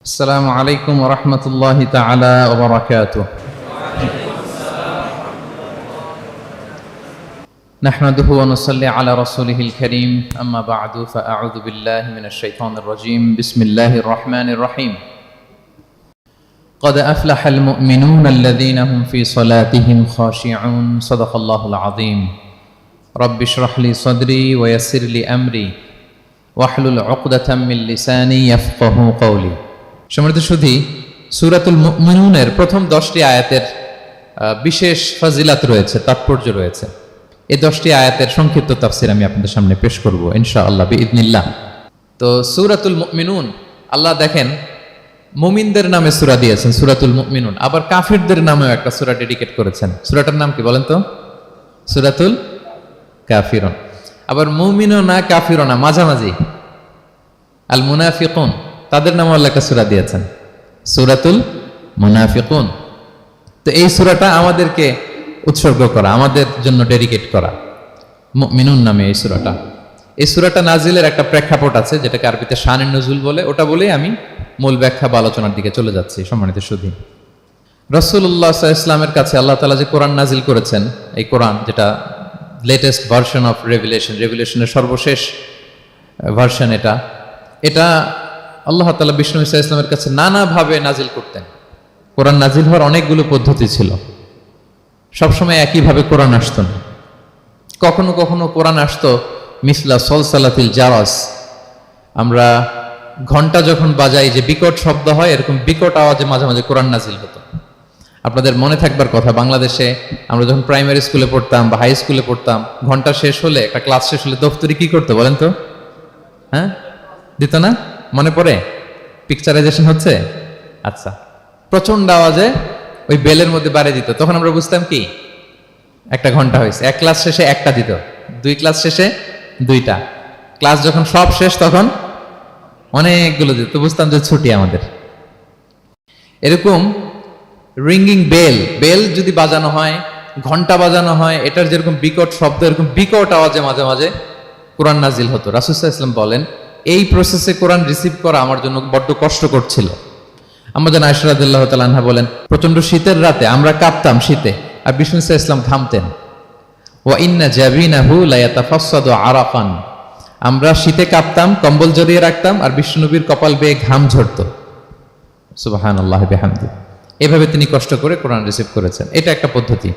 السلام عليكم ورحمة الله تعالى وبركاته. نحمده ونصلي على رسوله الكريم، أما بعد فأعوذ بالله من الشيطان الرجيم. بسم الله الرحمن الرحيم. قد أفلح المؤمنون الذين هم في صلاتهم خاشعون. صدق الله العظيم. رب اشرح لي صدري ويسر لي أمري واحلل عقدة من لساني يفقهوا قولي. সম্মানিত সুধী, সূরাতুল মুমিনুনের প্রথম 10টি আয়াতের বিশেষ ফজিলত রয়েছে, তাৎপর্য রয়েছে। এই 10টি আয়াতের সংক্ষিপ্ত তাফসীর আমি আপনাদের সামনে পেশ করব ইনশাআল্লাহ বিইذنিল্লাহ। তো সূরাতুল মুমিনুন, আল্লাহ দেখেন মুমিনদের নামে সূরা দিয়েছেন সূরাতুল মুমিনুন, আবার কাফিরদের নামেও একটা সূরা ডেডিকেট করেছেন। সূরাটার নাম কি বলেন তো? সূরাতুল কাফিরুন। আবার মুমিনও না কাফিরও না, মাঝামাঝি আল মুনাফিকুন, তাদের নামে আল্লাহ একটা সূরা দিয়েছেন সূরাতুল মুনাফিকুন। তো এই সূরাটা আমাদেরকে উৎসর্গ করা, আমাদের জন্য ডেডিকেট করা, মুমিনুন নামে এই সূরাটা। এই সূরাটা নাজিলের একটা প্রেক্ষাপট আছে, যেটাকে আরবিতে শানে নুজুল বলে। ওটা বলেই আমি মূল ব্যাখ্যা বা আলোচনার দিকে চলে যাচ্ছি। সম্মানিত সুধী, রাসূলুল্লাহ সাল্লাল্লাহু আলাইহি ওয়াসাল্লামের কাছে আল্লাহ তাআলা যে কোরআন নাজিল করেছেন, এই কোরআন যেটা লেটেস্ট ভার্সন অফ রেভিলেশনের সর্বশেষ ভার্সন, এটা আল্লাহ তাআলা বিষ্ণু ঈসা ইসলামের কাছে নানাভাবে নাজিল করতেন। কোরআন নাজিল হওয়ার অনেকগুলো পদ্ধতি ছিল, সবসময় একইভাবে কোরআন আসতো না। কখনো কখনো কোরআন আসতো মিসলা সলসালাতিল জারাস, আমরা ঘন্টা যখন বাজাই যে বিকট শব্দ হয়, এরকম বিকট আওয়াজে মাঝে মাঝে কোরআন নাজিল হতো। আপনাদের মনে থাকবার কথা, বাংলাদেশে আমরা যখন প্রাইমারি স্কুলে পড়তাম বা হাই স্কুলে পড়তাম, ঘন্টা শেষ হলে, একটা ক্লাস শেষ হলে দফতরি কি করতো বলেন তো? হ্যাঁ, দিত না? মনে পড়ে? পিকচারাইজেশন হচ্ছে? আচ্ছা, প্রচন্ড আওয়াজে ওই বেলের মধ্যে বাড়িয়ে দিত। তখন আমরা বুঝতাম কি একটা ঘন্টা হয়েছে। এক ক্লাস শেষে একটা দিত, 2 ক্লাস শেষে 2টা, ক্লাস যখন সব শেষ তখন অনেকগুলো দিত, তো বুঝতাম যে ছুটি আমাদের। এরকম রিঙ্গিং বেল যদি বাজানো হয়, ঘন্টা বাজানো হয়, এটার যেরকম বিকট শব্দ, এরকম বিকট আওয়াজে মাঝে মাঝে কোরআন নাজিল হতো। রাসূল সাল্লাল্লাহু আলাইহি ওয়াসাল্লাম বলেন, এই প্রসেসে কোরআন রিসিভ করা আমার জন্য বড্ড কষ্টকর ছিল। আমাদের আয়েশা রাদিয়াল্লাহু তাআলা আনহা বলেন, প্রচন্ড শীতের রাতে আমরা কাঁপতাম শীতে, আর বিষ্ণু সাল্লাল্লাহু আলাইহি ওয়াসাল্লাম ঘামতেন। ওয়া ইন্না জাবিনাহু লা ইয়াতাফাসসাদু আরাফান, আমরা শীতে কাঁপতাম, কম্বল জড়িয়ে রাখতাম, আর বিষ্ণু নবীর কপাল বেয়ে ঘাম ঝরতো। সুবহানাল্লাহি ওয়া বিহামদিহি। এভাবে তিনি কষ্ট করে কোরআন রিসিভ করেছেন। এটা একটা পদ্ধতি।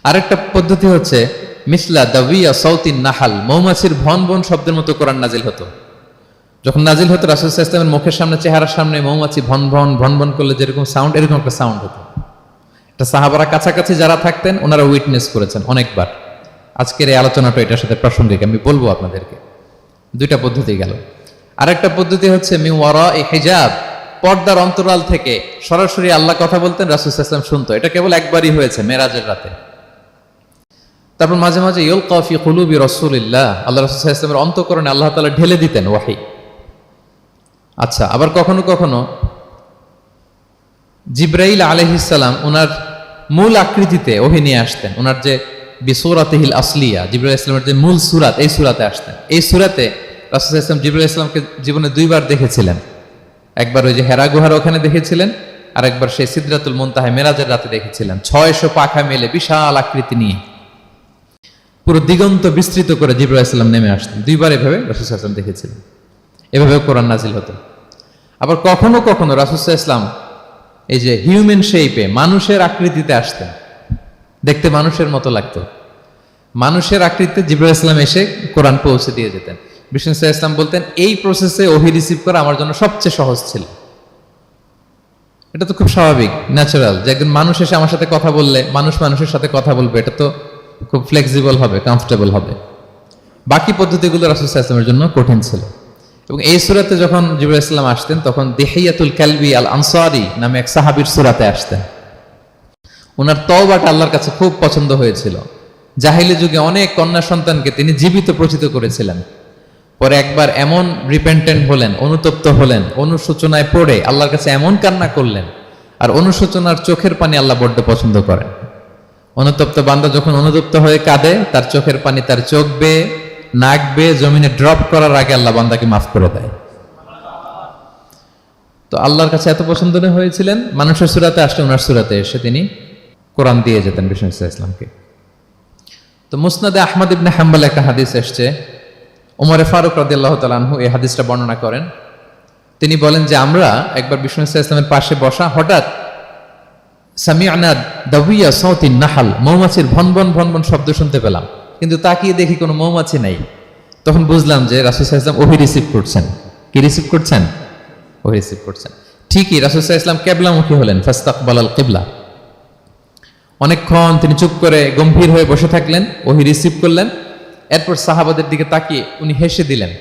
আরেকটা পদ্ধতি হচ্ছে মিসলা দাবিয়া সাউতিন নাহাল, মৌমাছির ভন ভন শব্দের মতো কোরআন নাজিল হতো। যখন নাজিল হতো, রাসূল সাল্লাল্লাহু আলাইহি ওয়াসাল্লামের মুখের সামনে, চেহারার সামনে মৌমাছি ভন ভন করলে যেরকম সাউন্ড, এরকম একটা সাউন্ড হতো। এটা সাহাবারা কাছাকাছি যারা থাকতেন ওনারা উইটনেস করেছেন অনেকবার। আজকের এই আলোচনাটা এটার সাথে প্রাসঙ্গিক, আমি বলবো আপনাদেরকে। 2টা পদ্ধতি গেল। আরেকটা পদ্ধতি হচ্ছে মিন ওয়ারাই হিজাব, পর্দার অন্তরাল থেকে সরাসরি আল্লাহ কথা বলতেন, রাসূল সাল্লাল্লাহু আলাইহি ওয়াসাল্লাম শুনতো। এটা কেবল একবারই হয়েছে, মেরাজের রাতে। তারপর মাঝে মাঝে ইউলকা ফি কুলুবি রাসূলিল্লাহ, আল্লাহ রাসূল সাল্লাল্লাহু আলাইহি ওয়াসাল্লামের অন্তঃকরণে আল্লাহ তাআলা ঢেলে দিতেন ওয়াহী। আচ্ছা, আবার কখনো কখনো জিবরাইল আলাইহিস সালাম ওনার মূল আকৃতিতে ওহী নিয়ে আসতেন। ওনার যে বিসূরাতিহিল আসলিয়া, জিবরাইল আলাইহিস সালামের যে মূল সূরাত, এই সূরাতে আসতেন। এই সূরাতে রাসূল সাল্লাল্লাহু আলাইহি ওয়াসাল্লাম জিবরাইল আলাইহিস সালামকে জীবনে 2বার দেখেছিলেন। একবার ওই যে হেরা গুহার ওখানে দেখেছিলেন, আর একবার সেই সিদরাতুল মুনতাহায় মেরাজের রাতে দেখেছিলেন। 600 পাখা মেলে বিশাল আকৃতি নিয়ে পুরো দিগন্ত বিস্তৃত করে জিবরাইল আলাইহিস সালাম নেমে আসতেন। 2বার এভাবে রাসূল সাল্লাল্লাহু আলাইহি ওয়াসাল্লাম দেখেছিলেন। এভাবে কোরআন নাজিল হতো। আবার কখনো কখনো রাসূল সাল্লাল্লাহু আলাইহি ওয়াসাল্লাম এই যে হিউম্যান শেপে, মানুষের আকৃতিতে আসতেন, দেখতে মানুষের মতো লাগতো। মানুষের আকৃতিতে জিবরাইল আলাইহিস সালাম এসে কোরআন পৌঁছে দিয়ে যেতেন। বিষ্ণু সাল্লাল্লাহু আলাইহি ওয়াসাল্লাম বলতেন, এই প্রসেসে ওহী রিসিভ করা আমার জন্য সবচেয়ে সহজ ছিল। এটা তো খুব স্বাভাবিক, ন্যাচারাল, যে একজন মানুষ এসে আমার সাথে কথা বললে, মানুষ মানুষের সাথে কথা বলবে, এটা তো খুব ফ্লেক্সিবল হবে, কমফোর্টেবল হবে। বাকি পদ্ধতিগুলো রাসূল সাল্লাল্লাহু আলাইহি ওয়াসাল্লামের জন্য কঠিন ছিল। এবং এই সূরাতে যখন জিবরাইল আলাইহিস সালাম আসতেন, তখন দিহিয়াতুল কালবি আল আনসারী নামে এক সাহাবীর সূরাতে আসতেন। ওনার তওবাটা আল্লাহর কাছে খুব পছন্দ হয়েছিল। জাহিলি যুগে অনেক কন্যা সন্তানকে তিনি জীবিত প্রচিত করেছিলেন। পরে একবার এমন রিপেন্টেন্ট হলেন, অনুতপ্ত হলেন, অনুশোচনায় পড়ে আল্লাহর কাছে এমন কান্না করলেন, আর অনুশোচনার চোখের পানি আল্লাহ বড্ড পছন্দ করেন। অনুতপ্ত বান্দা যখন অনুতপ্ত হয়ে কাঁদে, তার চোখের পানি তার চোখ বেয়ে, নাক বেয়ে জমিনে ড্রপ করার আগে আল্লাহ বান্দাকে মাফ করে দেয়। তো আল্লাহর কাছে এত পছন্দ হয়েছিলেন, মানুষের সূরাতে আসলে ওনার সূরাতে এসে তিনি কোরআন দিয়ে যেতেন বিষ্ণু ইসলামকে। তো মুসনাদে আহমদ ইবনে হাম্বল একটা হাদিস এসছে, ওমরে ফারুক রাদিয়াল্লাহু তাআলা আনহু এই হাদিসটা বর্ণনা করেন। তিনি বলেন যে আমরা একবার বিষ্ণু ইসলামের পাশে বসা, হঠাৎ সামি'না দাবিয়া সাউতিন নাহাল, মৌমাছির ভনভন ভনভন শব্দ শুনতে পেলাম, কিন্তু তাকিয়ে দেখি কোনো মৌমাছি নাই। তখন বুঝলাম যে রাসূল সাল্লাল্লাহু আলাইহি ওয়াসাল্লাম ওহী রিসিভ করছেন। কি রিসিভ করছেন? ওহী রিসিভ করছেন। ঠিকই রাসূল সাল্লাল্লাহু আলাইহি ওয়াসাল্লাম কিবলামুখী হলেন, ফাস্তাকবালাল কিবলা। অনেকক্ষণ তিনি চুপ করে গম্ভীর হয়ে বসে থাকলেন, ওহী রিসিভ করলেন। এরপর সাহাবাদের দিকে তাকিয়ে উনি হেসে দিলেন,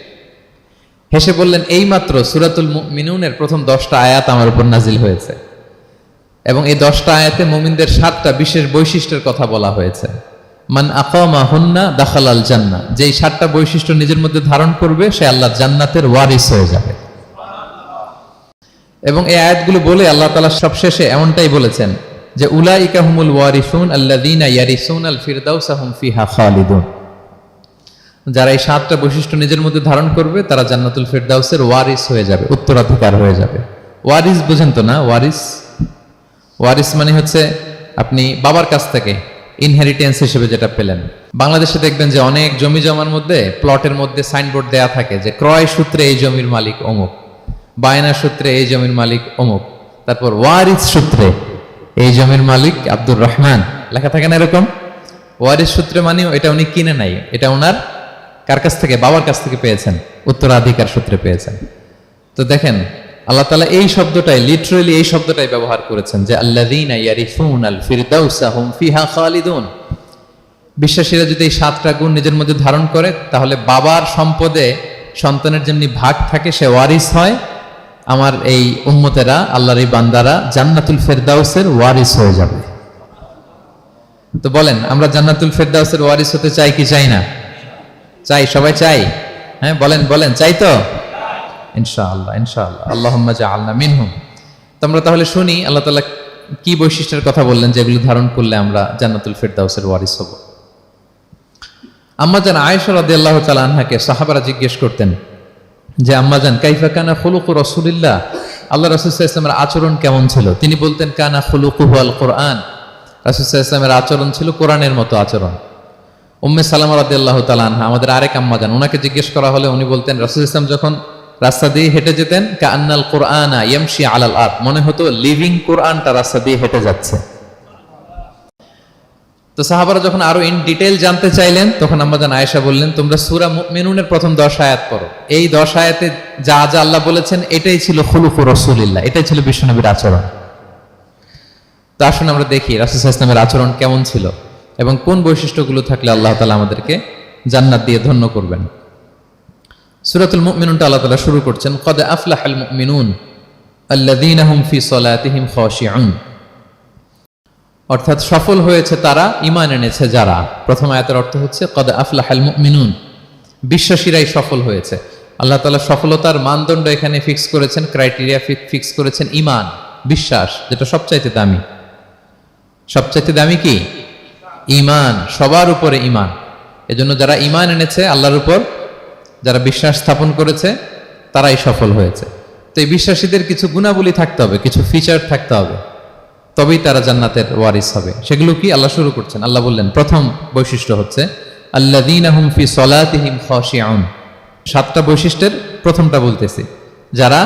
হেসে বললেন, এইমাত্র সূরাতুল মুমিনুনের প্রথম 10টা আয়াত আমার উপর নাজিল হয়েছে, এবং এই 10টা আয়াতে মুমিনদের 7টা বিশেষ বৈশিষ্ট্যের কথা বলা হয়েছে। মান আকামা হুন্না দাখালাল জান্নাহ, যেই 7টা বৈশিষ্ট্য নিজের মধ্যে ধারণ করবে সে আল্লাহর জান্নাতের ওয়ারিস হয়ে যাবে। এবং এই আয়াতগুলো বলে আল্লাহ তাআলা সবশেষে এমনটাই বলেছেন যে উলাইকা হুমুল ওয়ারিসুন আল্লাযীনা ইয়ারিসুনাল ফিরদাউসা হুম ফিহা খালিদুন, যারা এই 7টা বৈশিষ্ট্য নিজের মধ্যে ধারণ করবে তারা জান্নাতুল ফিরদাউসের ওয়ারিস হয়ে যাবে, উত্তরাধিকার হয়ে যাবে। ওয়ারিস বুঝেন তো না? ওয়ারিস মানে হচ্ছে আপনি বাবার কাছ থেকে ইনহেরিটেন্স হিসেবে যেটা পেলেন। বাংলাদেশে দেখবেন যে অনেক জমি জমার মধ্যে প্লটের মধ্যে সাইনবোর্ড দেয়া থাকে যে ক্রয় সূত্রে এই জমির মালিক অমুক, বায়না সূত্রে এই জমির মালিক অমুক, তারপর ওয়ারিস সূত্রে এই জমির মালিক আব্দুর রহমান, লেখা থাকে না এরকম? ওয়ারিস সূত্রে মানে এটা উনি কিনে নাই, এটা ওনার কার কাছ থেকে? বাবার কাছ থেকে পেয়েছেন, উত্তরাধিকার সূত্রে পেয়েছেন। তো দেখেন আল্লাহ তাআলা এই শব্দটাই, লিটারালি এই শব্দটাই ব্যবহার করেছেন যে আল্লাযীনা ইয়ারিসুনাল ফিরদাউসা হুম ফিহা খালিদুন। বিশ্বাসীরা যদি এই 7টা গুণ নিজের মধ্যে ধারণ করে তাহলে বাবার সম্পদে সন্তানের যেমনি ভাগ থাকে সে ওয়ারিস হয়, আমার এই উম্মতেরা, আল্লাহর এই বান্দারা জান্নাতুল ফিরদাউসের ওয়ারিস হয়ে যাবে। তো বলেন আমরা জান্নাতুল ফিরদাউসের ওয়ারিস হতে চাই কি চাই না? চাই, সবাই চাই। হ্যাঁ বলেন বলেন, চাই তো? ইনশাআল্লাহ ইনশাআল্লাহ, আল্লাহুম্মা জাআলনা মিনহুম। তো আমরা তাহলে শুনি আল্লাহ তাআলা কি বৈশিষ্ট্যের কথা বললেন যেগুলো ধারণ করলে আমরা জান্নাতুল ফিরদাউসের ওয়ারিস হব। আম্মাজান আয়েশা রাদিয়াল্লাহু তাআলা আনহাকে সাহাবারা জিজ্ঞেস করতেন যে আম্মাজান কাইফা কানা খুলুকু রাসূলিল্লাহ, আল্লাহ রাসূল সাল্লাল্লাহু আলাইহি ওয়াসাল্লামের আচরণ কেমন ছিল? তিনি বলতেন কানা খুলুকুহু আল কুরআন, রাসূল সাল্লাল্লাহু আলাইহি ওয়াসাল্লামের আচরণ ছিল কোরআনের মতো আচরণ। উম্মে সালামা রাদিয়াল্লাহু তাআলা আনহা, আমাদের আরেক আম্মাজান, ওনাকে জিজ্ঞেস করা হলে উনি বলতেন রাসূল সাল্লাল্লাহু আলাইহি ওয়াসাল্লাম যখন রাস্তা দিয়ে হেঁটে যেতেন কাআন্নাল কুরআনা ইয়ামশি আলাল আরদ, মনে হতো লিভিং কোরআনটা রাস্তা দিয়ে হেঁটে যাচ্ছে। তো সাহাবারা যখন আরো ইন ডিটেইল জানতে চাইলেন তখন আম্মাজান আয়েশা বললেন তোমরা সূরা মুমিনুনের প্রথম 10 আয়াত পড়ো, এই 10 আয়াতে যা যা আল্লাহ বলেছেন এটাই ছিল খুলুকু রাসূলিল্লাহ, এটাই ছিল বিশ্বনবীর আচরণ। তো আসুন আমরা দেখি রাসূল সাল্লাল্লাহু আলাইহি ওয়াসাল্লামের আচরণ কেমন ছিল এবং কোন বৈশিষ্ট্যগুলো থাকলে আল্লাহ তাআলা আমাদেরকে জান্নাত দিয়ে ধন্য করবেন। সূরাতুল মুমিনুনটা আল্লাহ তাআলা শুরু করছেন ক্বাদ আফলাহাল মুমিনুন আল্লাযীনা হুম ফি সলাতিহিম খাশিউন, অর্থাৎ সফল হয়েছে তারা, ঈমান এনেছে যারা। প্রথম আয়াতের অর্থ হচ্ছে ক্বাদ আফলাহাল মুমিনুন, বিশ্বাসীরাই সফল হয়েছে। আল্লাহ তাআলা সফলতার মানদণ্ড এখানে ফিক্স করেছেন, ক্রাইটেরিয়া ফিক্স করেছেন ঈমান, বিশ্বাস, যেটা সবচাইতে দামি। সবচাইতে দামি কি? ঈমান, সবার উপরে ঈমান। এজন্য যারা ঈমান এনেছে আল্লাহর উপর, যারা বিশ্বাস স্থাপন করেছে তারাই সফল হয়েছে। তো এই বিশ্বাসীদের কিছু গুণাবলী থাকতে হবে, কিছু ফিচার থাকতে হবে, তবেই তারা জান্নাতের ওয়ারিস হবে। সেগুলো কি আল্লাহ শুরু করছেন। আল্লাহ বললেন প্রথম বৈশিষ্ট্য হচ্ছে আল্লাযীনা হুম ফি সলাতিহিম খাশিউন। 7টা বৈশিষ্ট্যের প্রথমটা বলতেছি, যারা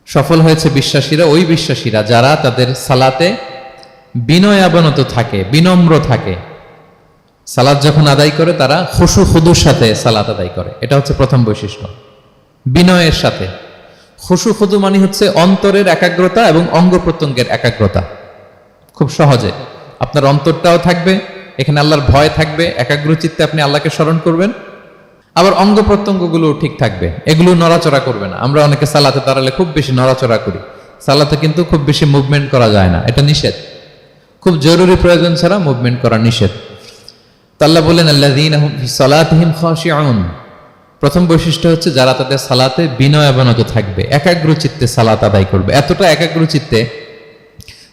সফল হয়েছে বিশ্বাসীরা, ওই বিশ্বাসীরা যারা তাদের সালাতে বিনয়াবনত থাকে, বিনম্র থাকে। সালাত যখন আদায় করে তারা খুশু খুদুর সাথে সালাত আদায় করে, এটা হচ্ছে প্রথম বৈশিষ্ট্য। বিনয়ের সাথে। খুশু খুদু মানে হচ্ছে অন্তরের একাগ্রতা এবং অঙ্গ প্রত্যঙ্গের একাগ্রতা। খুব সহজে আপনার অন্তরটাও থাকবে, এখানে আল্লাহর ভয় থাকবে, একাগ্র চিত্তে আপনি আল্লাহকে স্মরণ করবেন, আবার অঙ্গ প্রত্যঙ্গগুলো ঠিক থাকবে, এগুলো নড়াচড়া করবে না। আমরা অনেকে সালাতে দাঁড়ালে খুব বেশি নড়াচড়া করি, সালাতে কিন্তু খুব বেশি মুভমেন্ট করা যায় না, এটা নিষেধ। খুব জরুরি প্রয়োজন ছাড়া মুভমেন্ট করা নিষেধ। আল্লাহ বলেন আল্লাযীনা হুম ফি সলাতিহিম খাশিউন, প্রথম বৈশিষ্ট্য হচ্ছে যারা তাদের সালাতে বিনয়াবনত থাকবে, একাগ্র চিত্তে সালাত আদায় করবে। এতটা একাগ্র চিত্তে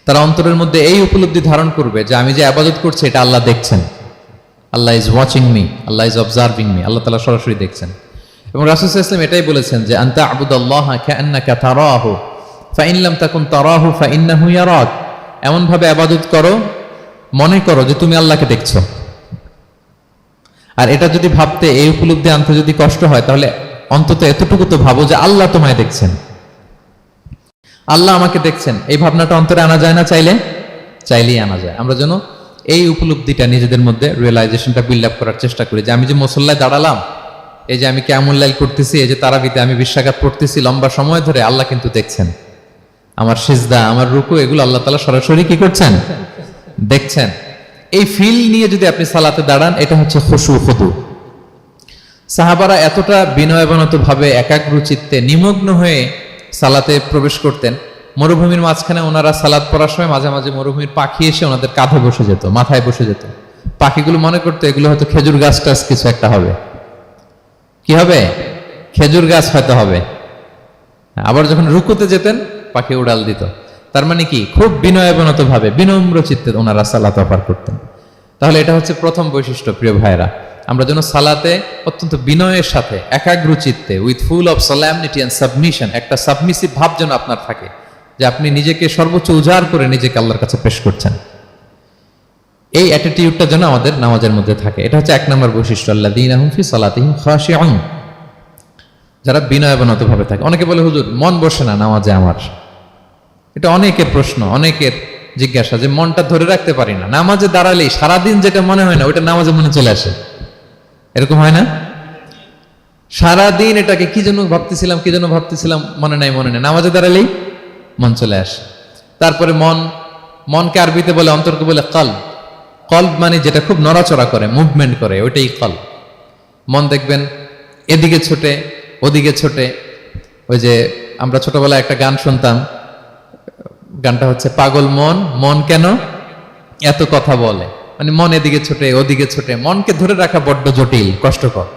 তারা অন্তরের মধ্যে এই উপলব্ধি ধারণ করবে যে আমি যে ইবাদত করছি এটা আল্লাহ দেখছেন, Allah is watching me, Allah is observing me, Allah তাআলা সরাসরি দেখছেন। এবং রাসূল সাল্লাল্লাহু আলাইহি ওয়াসাল্লাম এটাই বলেছেন যে আনতা আবুদাল্লাহা কাআন্নাকা তারাহু ফাইন লাম তাকুন তারাহু ফাইন্নাহু ইয়ারাক। এমন ভাবে ইবাদত করো, মনে করো যে তুমি আল্লাহকে দেখছো। আর এটা যদি ভাবতে, এই উপলব্ধি আনতে যদি কষ্ট হয়, তাহলে অন্তত এতটুকু তো ভাবো যে আল্লাহ তোমায় দেখছেন, আল্লাহ আমাকে দেখছেন। এই ভাবনাটা অন্তরে আনা যায় না? চাইলেই আনা যায়। আমরা যেন এই উপলব্ধিটা নিজেদের মধ্যে, রিয়েলাইজেশনটা বিল্ড আপ করার চেষ্টা করি যে আমি যে মুসল্লায় দাঁড়ালাম, এই যে আমি কিয়ামুল লাইল করতেছি, এই যে তারাবিতে আমি 20 রাকাত পড়তেছি লম্বা সময় ধরে, আল্লাহ কিন্তু দেখছেন। আমার সিজদা, আমার রুকু, এগুলো আল্লাহ তাআলা সরাসরি কি করছেন? দেখছেন। এই ফিল নিয়ে যদি আপনি সালাতে দাঁড়ান, এটা হচ্ছে খুশু খুদু। সাহাবারা এতটা বিনয়াবনত ভাবে একাগ্র চিত্তে নিমগ্ন হয়ে সালাতে প্রবেশ করতেন, মরুভূমির মাঝখানে ওনারা সালাত পড়ার সময় মাঝে মাঝে মরুভূমির পাখি এসে ওনাদের কাঁধে বসে যেত, মাথায় বসে যেত। পাখিগুলো মনে করতো এগুলো হয়তো খেজুর গাছ টাছ কিছু একটা হবে। কি হবে? খেজুর গাছ হয়তো হবে। আবার যখন রুকুতে যেতেন, পাখি উড়াল দিত। তার মানে কি, খুব বিনয়াবনত ভাবে, বিনম্র চিত্তে ওনারা সালাত অফার করতেন। তাহলে এটা হচ্ছে প্রথম বৈশিষ্ট্য। প্রিয় ভাইরা, আমরা যেন সালাতে অত্যন্ত বিনয়ের সাথে, একাগ্র চিত্তে, with full of solemnity and submission, একটা সাবমিসিভ ভাব যেন আপনার থাকে, যে আপনি নিজেকে সর্বোচ্চ উজাড় করে নিজেকে আল্লাহর কাছে পেশ করছেন। এই অ্যাটিটিউডটা যেন আমাদের নামাজের মধ্যে থাকে। এটা হচ্ছে 1 নম্বর বৈশিষ্ট্য, আল্লাযীনা হুম ফি সালাতিহিম খাশিউন, যারা বিনয়াবনত ভাবে থাকে। অনেকে বলে, হুজুর মন বসে না নামাজে আমার। এটা অনেকের প্রশ্ন, অনেকের জিজ্ঞাসা, যে মনটা ধরে রাখতে পারি না। নামাজে দাঁড়ালেই সারাদিন যেটা মনে হয় না, ওইটা নামাজে মনে চলে আসে। এরকম হয় না? সারাদিন এটাকে কি যেন ভাবতেছিলাম, মনে নাই। নামাজে দাঁড়ালেই মন চলে আসে। তারপরে মনকে আরবিতে বলে, অন্তরকে বলে কলব। কলব মানে যেটা খুব নড়াচড়া করে, মুভমেন্ট করে, ওইটাই কলব। মন দেখবেন এদিকে ছোটে, ওদিকে ছোটে। ওই যে আমরা ছোটবেলায় একটা গান শুনতাম, গানটা হচ্ছে পাগল মন, মন কেন এত কথা বলে। মানে মন এদিকে ছোটে, ওদিকে ছোটে। মনকে ধরে রাখা বড্ড জটিল, কষ্টকর।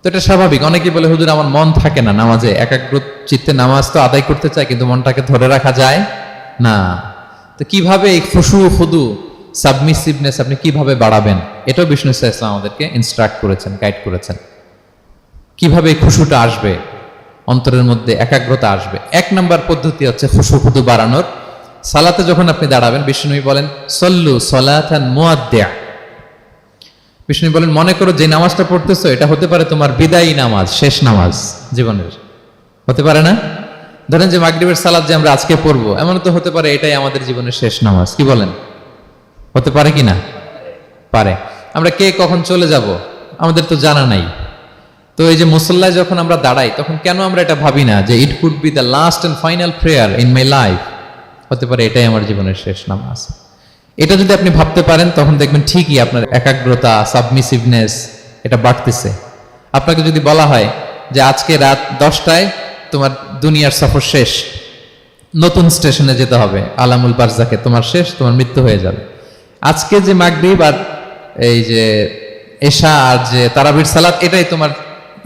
তো এটা স্বাভাবিক। অনেকেই বলে, হুজুর আমার মন থাকে না নামাজে, একাগ্র চিত্তে নামাজ তো আদায় করতে চাই, কিন্তু মনটাকে ধরে রাখা যায় না। তো কিভাবে এই খুশু খুদু, সাবমিসিভনেস আপনি কিভাবে বাড়াবেন, এটাও বিষ্ণু সাল্লাল্লাহু আলাইহি ওয়াসাল্লাম আমাদেরকে ইনস্ট্রাক্ট করেছেন, গাইড করেছেন। কিভাবে এই খুশুটা আসবে, অন্তরের মধ্যে একাগ্রতা আসবে। 1 নম্বর পদ্ধতি হচ্ছে খুশু খুদু বাড়ানোর। সালাতে যখন আপনি দাঁড়াবেন, বিষ্ণু বলেন সল্লু সলাতান মুআদ্দিয়া। বিষ্ণু বলেন, মনে করো যে নামাজটা পড়তেছো, এটা হতে পারে তোমার বিদায়ী নামাজ, শেষ নামাজ জীবনের। হতে পারে না? ধরেন যে মাগরিবের সালাত যে আমরা আজকে পড়বো, এমন তো হতে পারে এটাই আমাদের জীবনের শেষ নামাজ। কি বলেন? হতে পারে কি না? পারে। আমরা কে কখন চলে যাব আমাদের তো জানা নাই। তো এই যে মুসল্লায় যখন আমরা দাঁড়াই, তখন কেন আমরা এটা ভাবি না যে it could be the last and final prayer in my life? হতে পারে এটাই আমার জীবনের শেষ নামাজ। এটা যদি আপনি ভাবতে পারেন, তখন দেখবেন ঠিকই আপনার একাগ্রতা, সাবমিসিভনেস এটা বাড়তেছে। আপনাকে যদি বলা হয় যে আজকে রাত 10টায় তোমার দুনিয়ার সফর শেষ, নতুন স্টেশনে যেতে হবে, আলামুল বারজাকে, তোমার শেষ, তোমার মৃত্যু হয়ে যাবে। আজকে যে মাগরিব আর এই যে এশা আর যে তারাবির সালাত, এটাই তোমার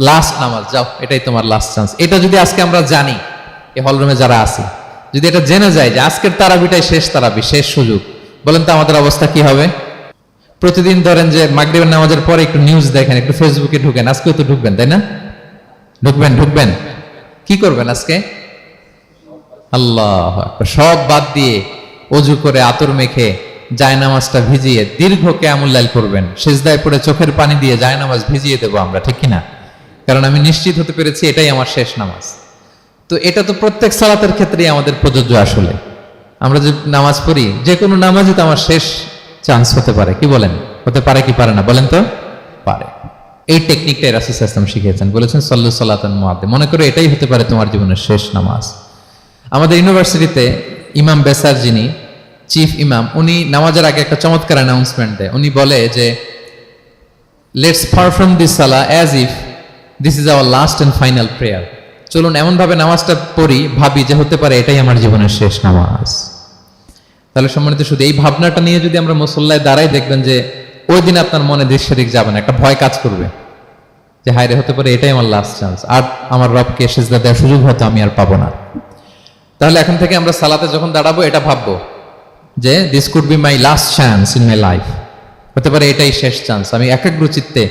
লাস্ট নামাজ, যাও এটাই তোমার লাস্ট চান্স। এটা যদি আজকে আমরা জানি, এই হলরুমে যারা আছি, যদি এটা জেনে যায় যে আজকের তারাবিটাই শেষ তারাবি, শেষ সুযোগ, বলেন তো আমাদের অবস্থা কি হবে? প্রতিদিন ধরেন যে মাগরিবের নামাজের পরে একটু নিউজ দেখেন, একটু ফেসবুকে ঢুকেন, আজকেও তো ঢুকবেন, তাই না? ঢুকবেন। কি করবেন আজকে? আল্লাহ আকবার, সব বাদ দিয়ে অজু করে আতর মেখে জায়নামাজটা ভিজিয়ে দীর্ঘ কিয়ামুল লাইল করবেন। সিজদায় পড়ে চোখের পানি দিয়ে জায়নামাজ ভিজিয়ে দেবো আমরা, ঠিক কিনা? কারণ আমি নিশ্চিত হতে পেরেছি এটাই আমার শেষ নামাজ। তো এটা তো প্রত্যেক সালাতের ক্ষেত্রেই আমাদের প্রযোজ্য। আসলে আমরা যে নামাজ পড়ি, যে কোনো নামাজই তো আমার শেষ চান্স হতে পারে। কি বলেন? হতে পারে কি পারে না? বলেন তো। পারে। এই টেকনিকটাই রাসূল সাল্লাল্লাহু আলাইহি ওয়াসাল্লাম শিখিয়েছেন, বলেছেন সল্লু সালাতান মুআদ্দিয়া। মনে করে এটাই হতে পারে তোমার জীবনের শেষ নামাজ। আমাদের ইউনিভার্সিটিতে ইমাম বেসার, যিনি চিফ ইমাম, উনি নামাজের আগে একটা চমৎকার অ্যানাউন্সমেন্ট দেয়। উনি বলে যে let's perform this Salah as if this is our last and final prayer. চলুন এমনভাবে নামাজটা পড়ি, ভাবি যে হতে পারে এটাই আমার জীবনের শেষ নামাজ। তাহলে সম্মানিত, শুধু এই ভাবনাটা নিয়ে যদি আমরা মুসল্লায় দাঁড়াই, দেখবেন যে ওই দিন আপনার মনে দৃশ্যরিক যাবে না, একটা ভয় কাজ করবে যে হায় রে, হতে পারে এটাই আমার লাস্ট চান্স, আর আমার রবকে সিজদা দেওয়ার সুযোগ হয়তো আমি আর পাবো না। তাহলে এখন থেকে আমরা সালাতে যখন দাঁড়াবো, এটা ভাববো যে this could be my last chance in my life. হতে পারে এটাই শেষ চান্স, আমি একাগ্র চিত্তে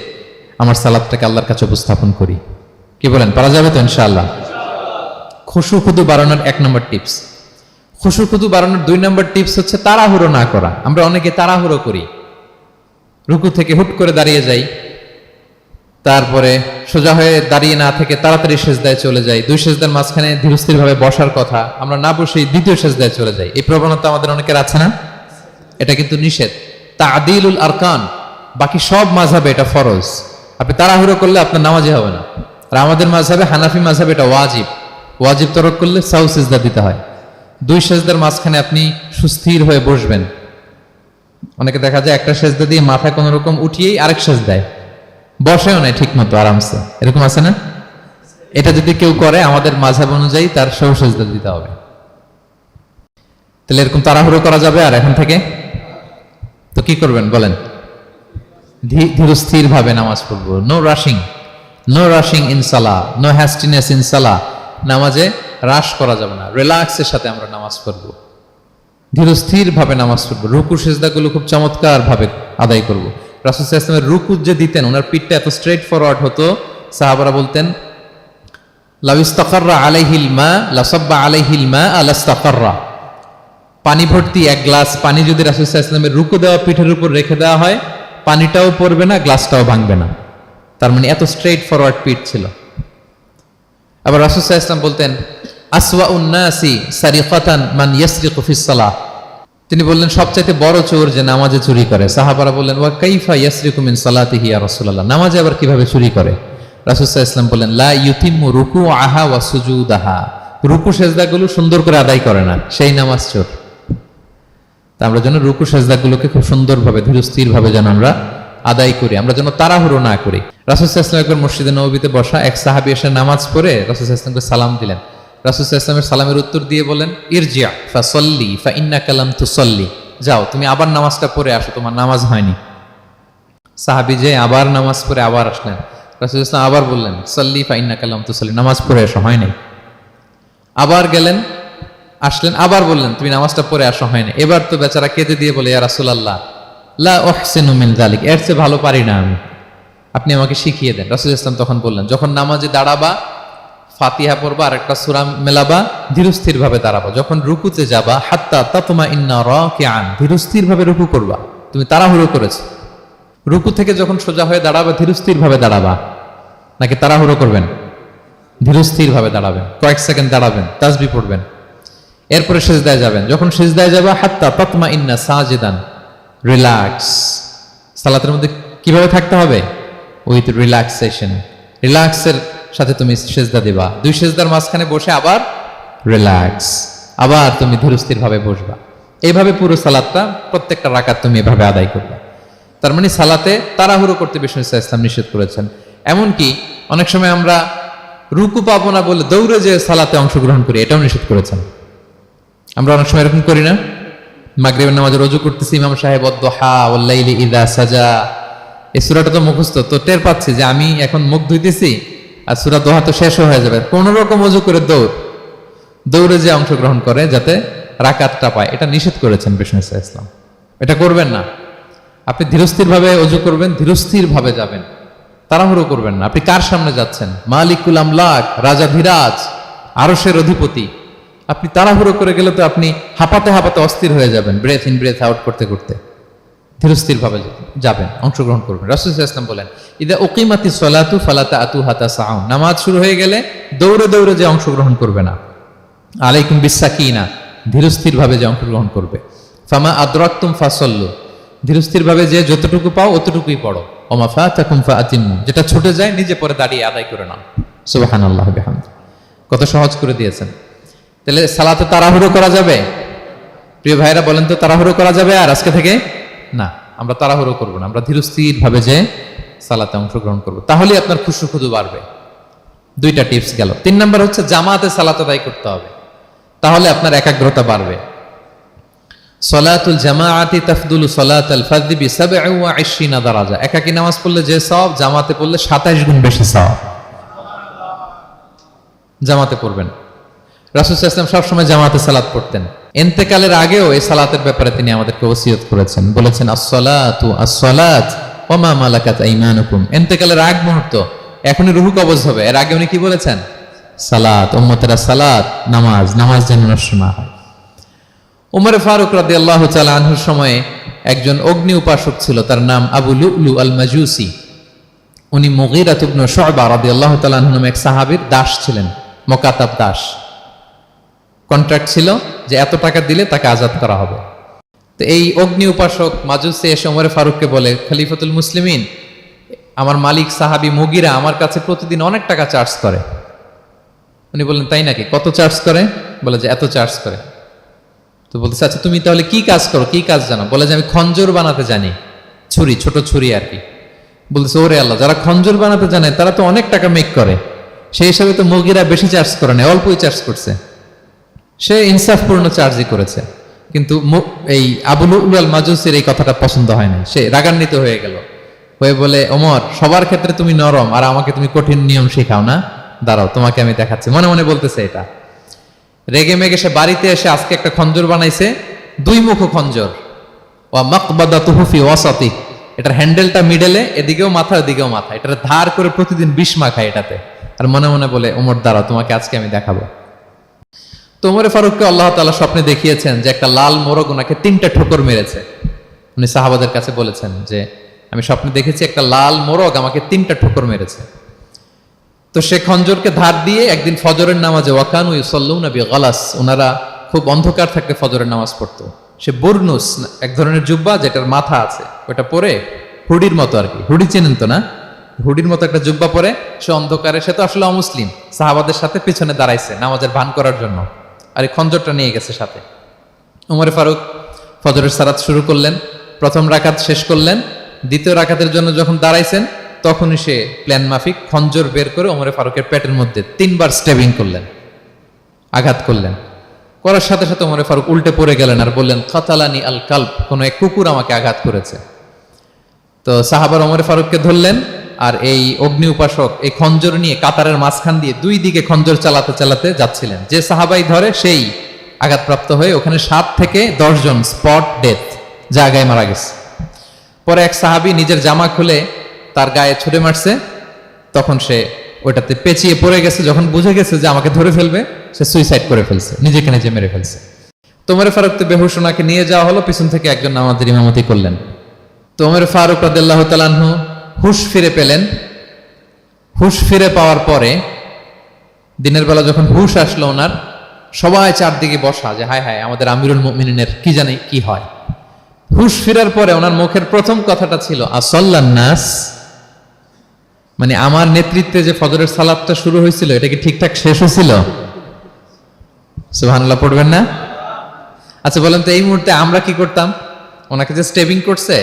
আমার সালাতটাকে আল্লাহর কাছে উপস্থাপন করি। কি বলেন, পারা যাবে তো ইনশাআল্লাহ? খুশু খুদু বাড়ানোর 1 নম্বর টিপস। খুশু খুদু বাড়ানোর 2 নম্বর টিপস হচ্ছে তাড়াহুড়ো না করা। আমরা অনেকে তাড়াহুড়ো করি, রুকু থেকে হুট করে দাঁড়িয়ে যাই, তারপরে সোজা হয়ে দাঁড়িয়ে না থেকে তাড়াতাড়ি সেজদায় চলে যাই, 2 সেজদার মাঝখানে ধীরস্থির ভাবে বসার কথা, আমরা না বসেই 2য় সেজদায় চলে যাই। এই প্রবণতা আমাদের অনেকের আছে না? এটা কিন্তু নিষেধ। তা'দিলুল আরকান, বাকি সব মাযহাবে এটা ফরজ। আপনি তাড়াহুড়ো করলে আপনার নামাজই হবে না। আর আমাদের মাযহাবে, হানাফি মাযহাবে এটা ওয়াজিব। ওয়াজিব তরক করলে সাউ সিজদা দিতে হয়। 2 সেজদার মাঝখানে আপনি সুস্থির হয়ে বসবেন। অনেকে দেখা যায় একটা সেজদা দিয়ে মাথা কোনো রকম উঠিয়েই আরেক সেজদায় বসেও নাই ঠিক মতো আরামসে, এরকম আছে না? এটা যদি কেউ করে আমাদের মাযহাব অনুযায়ী তার সাউ সিজদা দিতে হবে। তাহলে এরকম তাড়াহুড়ো করা যাবে আর এখন থেকে? তো কি করবেন বলেন? ধীরস্থির ভাবে নামাজ পড়বো। No rushing, no rushing in সালাহ, নো হ্যাস্টিনেস ইন সালাহ। নামাজে রাশ করা যাবে না, রিল্যাক্সের সাথে আমরা নামাজ পড়বো, ধীরস্থির ভাবে নামাজ পড়বো। রুকু সেজদাগুলো খুব চমৎকার ভাবে আদায় করবো। রাসূল সাল্লাল্লাহু আলাইহি ওয়াসাল্লামের রুকু যে দিতেন, ওনার পিঠটা এত স্ট্রেট ফরওয়ার্ড হতো, সাহাবারা বলতেন লাউ ইস্তাকাররা আলাইহিল মা লাসাব্বা আলাইহিল মা আলাস্তাকাররা। পানি ভর্তি 1 গ্লাস পানি যদি রাসূল সাল্লাল্লাহু আলাইহি ওয়াসাল্লামের রুকু দেওয়া পিঠের উপর রেখে দেওয়া হয়, পানিটাও পড়বে না, গ্লাসটাও ভাঙবে না। তার মানে এত স্ট্রেট ফরওয়ার্ড পিঠ ছিল। আবার রাসূল সাল্লাল্লাহু আলাইহি ওয়াসাল্লাম বলতেন আসওয়াউন নাসি সারিকাতান মান ইয়াসরিকু ফিস সালাহ। তিনি বললেন সবচাইতে বড় চোর যে নামাজে চুরি করে। সাহাবারা বললেন ওয়া কাইফা ইয়াসরিকু মিন সালাতিহি ইয়া রাসূলুল্লাহ, নামাজে আবার কিভাবে চুরি করে? রাসূল সাল্লাল্লাহু আলাইহি ওয়াসাল্লাম বললেন লা ইউতিম্মু রুকুআহা ওয়া সুজুদাহা, রুকু সেজদাগুলো সুন্দর করে আদায় করে না, সেই নামাজ চোর। তা আমরা যেন রুকু সেজদাগুলোকে খুব সুন্দরভাবে ধীরস্থির ভাবে যেন আমরা আদায় করি, আমরা যেন তাড়াহুড়ো না করি। রাসূল সাল্লাল্লাহু আলাইহি ওয়াসাল্লাম একবার মসজিদে নববীতে বসা এক সাহাবী এসে নামাজ পড়ে রাসূল সাল্লাল্লাহু আলাইহি ওয়াসাল্লামকে সালাম দিলেন। রাসূল সাল্লাল্লাহু আলাইহি ওয়াসাল্লামের সালামের উত্তর দিয়ে বলেন ইরজি' ফাসাল্লি ফাইন্নাকা লাম তুসাল্লি, যাও তুমি আবার নামাজটা পড়ে আসো, তোমার নামাজ হয়নি। সাহাবী যে আবার নামাজ পড়ে আবার আসলেন, রাসূল সাল্লাল্লাহু আলাইহি ওয়াসাল্লাম আবার বললেন সাল্লি ফাইন্নাকা লাম তুসাল্লি, নামাজ পড়ে আসো, হয়নি। আবার গেলেন, আসলেন, আবার বললেন তুমি নামাজটা পড়ে আসো, হয়নি। এবার তো বেচারা কেঁদে দিয়ে বলে ইয়া রাসূলুল্লাহ লা উহসিনু মিন যালিক, এর চেয়ে ভালো পারি না আমি, আপনি আমাকে শিখিয়ে দেন। রাসূল সাল্লাল্লাহু আলাইহি ওয়াসাল্লাম তখন বললেন যখন নামাজে দাঁড়াবা, ফাতিহা পড়বা আর একটা সূরা মেলাবা, ধীরস্থির ভাবে দাঁড়াবা। যখন রুকুতে যাবা হাত্তা তাতমাইন্না রাকিআন, ধীরস্থির ভাবে রুকু করবা। তুমি তাড়াহুড়ো করেছো, রুকু থেকে যখন সোজা হয়ে দাঁড়াবা ধীরস্থির ভাবে দাঁড়াবা, নাকি তাড়াহুড়ো করবেন? ধীরস্থির ভাবে দাঁড়াবেন, কয়েক সেকেন্ড দাঁড়াবেন, তাসবিহ পড়বেন, এরপরে সিজদায় যাবেন। যখন সিজদায় যাবা হাত্তা তাতমাইন্না সাজিদান, রিল্যাক্স। সালাতের মধ্যে কিভাবে থাকতে হবে? উইথ রিল্যাক্সেশন, রিল্যাক্সের সাথে তুমি সিজদা দিবা। 2 সিজদার মাঝখানে বসে আবার রিল্যাক্স, আবার তুমি ধীরস্থির ভাবে বসবা। এইভাবে পুরো সালাতটা প্রত্যেকটা রাকাত তুমি এভাবে আদায় করবে। তার মানে সালাতে তাড়াহুড়ো করতে বিষ্ণু ইসলাম নিষেধ করেছেন। এমনকি অনেক সময় আমরা রুকু পাবো না বলে দৌড়ে যে সালাতে অংশগ্রহণ করি, এটাও নিষেধ করেছেন। আমরা অনেক সময় এরকম করি না? মাগরিবের নামাজে রুজু করতেছি, ইমাম সাহেব ওয়াদ-দুহা ওয়াল-লাইলি ইযা সাজা, এই সূরাটা তো মুখস্থ, তো টের পাচ্ছি যে আমি এখন মুখ ধুইতেছি আর সূরা দোহা তো শেষ হয়ে যাবে, কোন রকম ওযু করে দৌড়ে যে অংশগ্রহণ করে যাতে রাকাতটা পায়, এটা নিষেধ করেছেন বিষ্ণু ইসলাম। এটা করবেন না। আপনি ধীরস্থির ভাবে ওযু করবেন, ধীরস্থির ভাবে যাবেন, তাড়াহুড়ো করবেন না। আপনি কার সামনে যাচ্ছেন? মালিকুল আমলাক, রাজা ধীরাজ, আরশের অধিপতি। আপনি তাড়াহুড়ো করে গেলে তো আপনি হাঁপাতে হাঁপাতে অস্থির হয়ে যাবেন, ব্রেথ ইন ব্রেথ আউট করতে করতে। ধীরস্থির ভাবে যাবেন, অংশগ্রহণ করবেন। রাসূল সাল্লাল্লাহু আলাইহি ওয়াসাল্লাম বলেন ইদা উকিমাতিস সালাতু ফালা তা'তুহা তাসআউন, নামাজ শুরু হয়ে গেলে দৌড়ে দৌড়ে যে অংশগ্রহণ করবে না। আলাইকুম বিসাকিনা, ধীরস্থির ভাবে যে অংশগ্রহণ করবে। ফামা আদরাকতুম ফাসাল্লু, ধীরস্থির ভাবে যে যতটুকু পাও অতটুকুই পড়ো। ওমা ফাতাকুম ফাআতিমু, যেটা ছুটে যায় নিজে পরে দাঁড়িয়ে আদায় করে নাও। সুবহানাল্লাহি ওয়া বিহামদি, কত সহজ করে দিয়েছেন। তাহলে সালাতে তাড়াহুড়ো করা যাবে? প্রিয় ভাইরা বলেন তো, তাড়াহুড়ো করা যাবে আর আজকে থেকে? না, আমরা তাড়াহুড়ো করবো না, আমরা ধীরস্থির ভাবে যে সালাতে অংশগ্রহণ করবো, তাহলে আপনার খুশু খুদু বাড়বে। 2টা টিপস গেল। 3 নাম্বার হচ্ছে জামাতে সালাত আদায় করতে হবে, তাহলে আপনার একাগ্রতা বাড়বে। সলাতুল জামাআতি তাফদুলু সলাতাল ফাযি বি27 দারাজা, একাকী নামাজ পড়লে যে সওয়াব, জামাতে পড়লে 27 গুণ বেশি সওয়াব। জামাতে পড়বেন। রাসূল সাল্লাল্লাহু আলাইহি ওয়াসাল্লাম সবসময় জামাতে সালাত পড়তেন। ইন্তেকালের আগেও এই সালাতের ব্যাপারে তিনি আমাদেরকে ওসিয়ত করেছেন, বলেছেন আসসালাতু আসসালাত ওয়া মা মালাকাত আইমানুকুম। ইন্তেকালের আগ মুহূর্ত এখনই রুহু কবজ হবে। এর আগে উনি কি বলেছেন? সালাত, উম্মতেরা সালাত, নামাজ, নামাজ যেন নষ্ট না হয়। উমর ফারুক রাদিয়াল্লাহু তাআলা আনহুর সময়ে একজন অগ্নি উপাসক ছিল, তার নাম আবু লুলু আল মাজুসি। উনি মুগীরা ইবনে শুআবা রাদিয়াল্লাহু তাআলা আনহু নামে এক সাহাবীর দাস ছিলেন, মুকাতাব দাস। কন্ট্রাক্ট ছিল যে এত টাকা দিলে তাকে আজাদ করা হবে। তো এই অগ্নি উপাসক মাজুসি এসে ওমর ফারুককে বলে, খলিফাতুল মুসলিমিন, আমার মালিক সাহাবী মুগীরা আমার কাছে প্রতিদিন অনেক টাকা চার্জ করে। উনি বললেন, তাই নাকি? কত চার্জ করে? বলে যে এত চার্জ করে। তো বলতেছে, আচ্ছা তুমি তাহলে কি কাজ করো, কি কাজ জানো? বলে যে আমি খঞ্জর বানাতে জানি, ছুরি, ছোট ছুরি আর কি। বলতেছে, ওরে আল্লাহ, যারা খঞ্জর বানাতে জানে তারা তো অনেক টাকা মেক করে, সেই হিসাবে তো মুগীরা বেশি চার্জ করে না, অল্পই চার্জ করছে। সে ইনসাফপূর্ণ চার্জই করেছে। কিন্তু এই আবু লুলু আল মাজুসির এই কথাটা পছন্দ হয় না, সে রাগান্বিত হয়ে গেল, হয়ে বলে, ওমর, সবার ক্ষেত্রে তুমি নরম আর আমাকে তুমি কঠিন নিয়ম শেখাও না, দাঁড়াও তোমাকে আমি দেখাচ্ছি। মনে মনে বলতেছে এটা। রেগে মেগে সে বাড়িতে এসে আজকে একটা খঞ্জর বানাইছে, দুই মুখ খঞ্জর, ওয়া মাকবাদাতুহু ফি ওয়াসাতি, এটার হ্যান্ডেলটা মিডলে, এদিকেও মাথা এদিকেও মাথা, এটার ধার করে প্রতিদিন বিষ মাখায় এটাতে। আর মনে মনে বলে, ওমর দাঁড়াও তোমাকে আজকে আমি দেখাবো। তো ওমর ফারুককে আল্লাহ তাআলা স্বপ্নে দেখিয়েছেন যে একটা লাল মোরগ ওনাকে 3টা ঠোকর মেরেছে। উনি সাহাবাদের কাছে বলেছেন যে আমি স্বপ্নে দেখেছি একটা লাল মোরগ আমাকে 3টা ঠোকর মেরেছে। তো সে খঞ্জরকে ধার দিয়ে একদিন ফজরের নামাজে, ওয়াকানু ইউসাল্লুনা বিগালাস, ওনারা খুব অন্ধকার থাকতে ফজরের নামাজ পড়তো। সে বুরনুস, এক ধরনের জুব্বা যেটার মাথা আছে, ওটা পরে হুডির মতো আর কি, হুডি চেনেন তো না, হুডির মতো একটা জুব্বা পরে সে অন্ধকারে, সে তো আসলে অমুসলিম, সাহাবাদের সাথে পিছনে দাঁড়াইছে নামাজের ভান করার জন্য, আর এই খঞ্জরটা নিয়ে গেছে সাথে। ওমর ফারুক ফজরের সালাত শুরু করলেন, প্রথম রাকাত শেষ করলেন, দ্বিতীয় রাকাতের জন্য যখন দাঁড়াইছেন তখনই সে প্ল্যান মাফিক খঞ্জর বের করে ওমর ফারুকের পেটের মধ্যে 3বার স্টেবিং করলেন, আঘাত করলেন। করার সাথে সাথে ওমর ফারুক উল্টে পড়ে গেলেন আর বললেন, কাতালানি আল কালব, কোন এক কুকুর আমাকে আঘাত করেছে। তো সাহাবার ওমর ফারুককে ধরলেন, আর এই অগ্নি উপাসক এই খঞ্জর নিয়ে কাতারের মাঝখান দিয়ে 2 দিকে খঞ্জর চালাতে চালাতে যাচ্ছিলেন। যে সাহাবাই ধরে সেই আঘাতপ্রাপ্ত হয়ে ওখানে 7 থেকে 10 জন স্পট ডেথ, জায়গায় মারা গেছে। পরে এক সাহাবী নিজের জামা খুলে তার গায়ে ছুঁড়ে মারছে, তখন সে ওইটাতে পেঁচিয়ে পড়ে গেছে। যখন বুঝে গেছে যে আমাকে ধরে ফেলবে, সে সুইসাইড করে ফেলছে, নিজেকে নিজে মেরে ফেলছে। তো ওমর ফারুক তো বেহুশ, ওনাকে নিয়ে যাওয়া হলো, পিছন থেকে একজন নামাজের ইমামতি করলেন। তো ওমর ফারুক রাদিয়াল্লাহু তাআলা আনহু হুশ ফিরে পেলেন। হুশ ফিরে পাওয়ার পরে দিনের বেলা যখন হুশ আসলো ওনার, সবাই চারদিকে বসা যে হায় হায় আমাদের আমিরুল মুমিনিনের কি জানি কি হয়। হুশ ফেরার পরে ওনার মুখের প্রথম কথাটা ছিল আসাল্লান নাস, মানে আমার নেতৃত্বে যে ফজরের সালাতটা শুরু হয়েছিল এটা কি ঠিকঠাক শেষ হয়েছিল? সুবহানাল্লাহ পড়বেন না? আচ্ছা বলেন তো, এই মুহূর্তে আমরা কি করতাম? ওনাকে যে স্টেবিং করছে,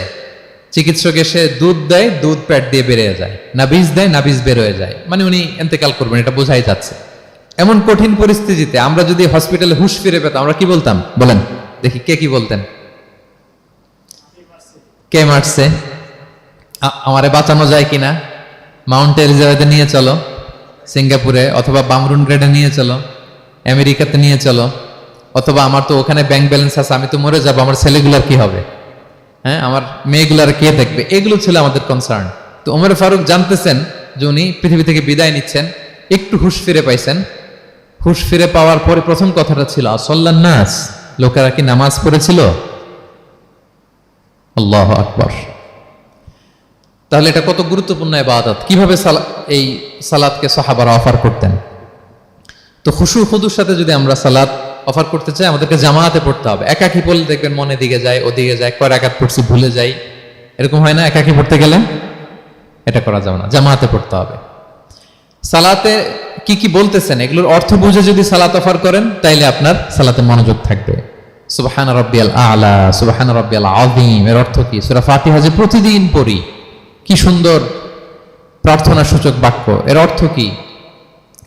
চিকিৎসক এসে দুধ দেয়, দুধ পেট দিয়ে বেরিয়ে যায়, নাবিজ দেয়, নাবিজ বের হয়ে যায়, মানে উনি ইন্তেকাল করবেন, এটা বোঝাই যাচ্ছে। এমন কঠিন পরিস্থিতিতে আমরা যদি হসপিটালে হুশ ফিরে পেতাম, আমরা কি বলতাম বলেন দেখি? কে কি বলতেন? কে মারছে? আমারে বাঁচানো যায় কিনা? মাউন্ট এলিজাবেথে নিয়ে চলো, সিঙ্গাপুরে অথবা বামরুন গ্রেডে নিয়ে চলো, আমেরিকাতে নিয়ে চলো, অথবা আমার তো ওখানে ব্যাংক ব্যালেন্স আছে, আমি তো মরে যাবো, আমার ছেলেগুলার কি হবে, হ্যাঁ আমার মেয়েগুলার কে দেখবে? এগুলো ছিল আমাদের কনসার্ন। তো ওমর ফারুক জানতেছেন যে উনি পৃথিবী থেকে বিদায় নিচ্ছেন, একটু হুশ ফিরে পাইছেন। হুশ ফিরে পাওয়ার পরে প্রথম কথাটা ছিল আসাল্লান নাস, লোকেরা কি নামাজ পড়েছিল? আল্লাহু আকবার। তাহলে এটা কত গুরুত্বপূর্ণ ইবাদত, কিভাবে এই সালাতকে সাহাবারা অফার করতেন। তো খুশু খুদুর সাথে যদি আমরা সালাত অফার করতে চাই, আমাদেরকে জামাতে পড়তে হবে। একাকি পড়লে দেখবেন মনে দিকে যায়, ওদিকে যায়, কয় রাকাত পড়ছি ভুলে যাই, এরকম হয় না? একাকি পড়তে গেলে এটা করা যাবে না, জামাতে পড়তে হবে। সালাতে কি কি বলতেছেন এগুলোর অর্থ বুঝে যদি সালাত অফার করেন, তাইলে আপনার সালাতে মনোযোগ থাকবে। সুবহান রাব্বিয়াল আ'লা, সুবহান রাব্বিয়াল আযীম, এর অর্থ কি? সূরা ফাতিহা যে প্রতিদিন পড়ি, কি সুন্দর প্রার্থনা সূচক বাক্য, এর অর্থ কি?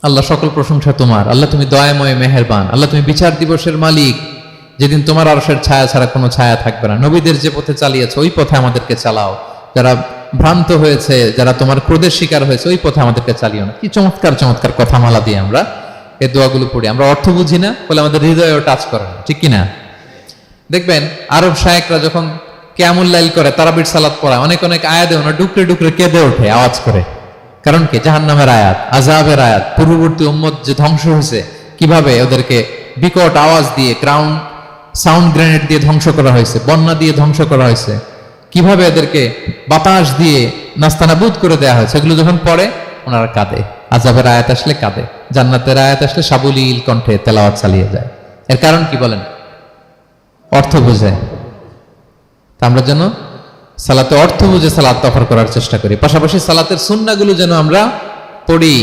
আল্লাহ সকল প্রশংসা তোমার, আল্লাহ তুমি দয়াময় মেহেরবান, আল্লাহ তুমি বিচার দিবসের মালিক, যেদিন তোমার আরশের ছায়া ছাড়া কোনো ছায়া থাকবে না। নবীদের যে পথে চালিয়েছে ওই পথে আমাদেরকে চালাও, যারা ভ্রান্ত হয়েছে, যারা তোমার ক্রোধের শিকার হয়েছে ওই পথে আমাদেরকে চালিও না। কি চমৎকার চমৎকার কথামালা দিয়ে আমরা এই দোয়াগুলো পড়ি। আমরা অর্থ বুঝি না বলে আমাদের হৃদয়েও টাচ করে না, ঠিক কিনা? দেখবেন আরব শায়েকরা যখন কিয়ামুল লাইল করে, তারাবির সালাত পড়ায়, অনেক অনেক আয়াতে ওনারা ডুকরে ডুকরে কেঁদে ওঠে আওয়াজ করে, কারণ কি? জাহান্নামের আয়াত, আযাবের আয়াত, পূর্ববর্তী উম্মত যে ধ্বংস হয়েছে, কিভাবে ওদেরকে বিকট আওয়াজ দিয়ে, গ্রাউন্ড সাউন্ড গ্রেনেড দিয়ে ধ্বংস করা হয়েছে, বন্যা দিয়ে ধ্বংস করা হয়েছে, কিভাবে এদেরকে বাতাস দিয়ে নাস্তানাবুদ করে দেয়া হয়েছে, এগুলো যখন পড়ে ওনারা কাঁদে। আযাবের আয়াত আসলে কাঁদে, জান্নাতের আয়াত আসলে সাবলীল কণ্ঠে তেলাওয়াত চালিয়ে যায়। এর কারণ কি বলেন? অর্থ বোঝে। তা আমরা যেন সালাতে অর্থ বুঝে সালাত অফার করার চেষ্টা করি। পাশাপাশি সালাতের সুন্নাহগুলো যেন আমরা পড়ি।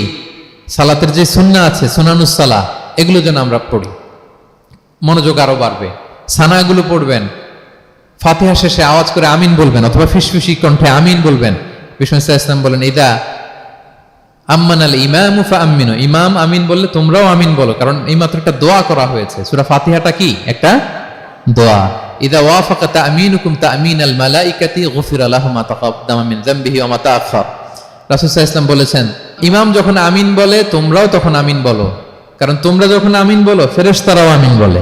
সালাতের যে সুন্নাহ আছে, সুনানুস সালাহ, এগুলো যেন আমরা পড়ি, মনোযোগ আরো বাড়বে। সানাগুলো পড়বেন, ফাতিহা শেষে আওয়াজ করে আমিন বলবেন, অথবা ফিসফিসি কণ্ঠে আমিন বলবেন। বিষ্ণু ইসলাম বলেন, ইদা আম্মান আল ইমামু ফাআমিনু, ইমাম আমিন বললে তোমরাও আমিন বলো, কারণ এই মাত্র একটা দোয়া করা হয়েছে। সূরা ফাতিহাটা কি? একটা দোয়া। ইদা ওয়াফাকা তা'মিনুকুম তা'মিনাল মালাইকাতি গুফিরা লাহু মা তাকাদ্দামা মিন যামবিহি ওয়া মা তাআখার। রাসূল সাল্লাল্লাহু আলাইহি ওয়াসাল্লাম বলেছেন, ইমাম যখন আমিন বলে তোমরাও তখন আমিন বলো, কারণ তোমরা যখন আমিন বলো ফেরেশতারাও আমিন বলে।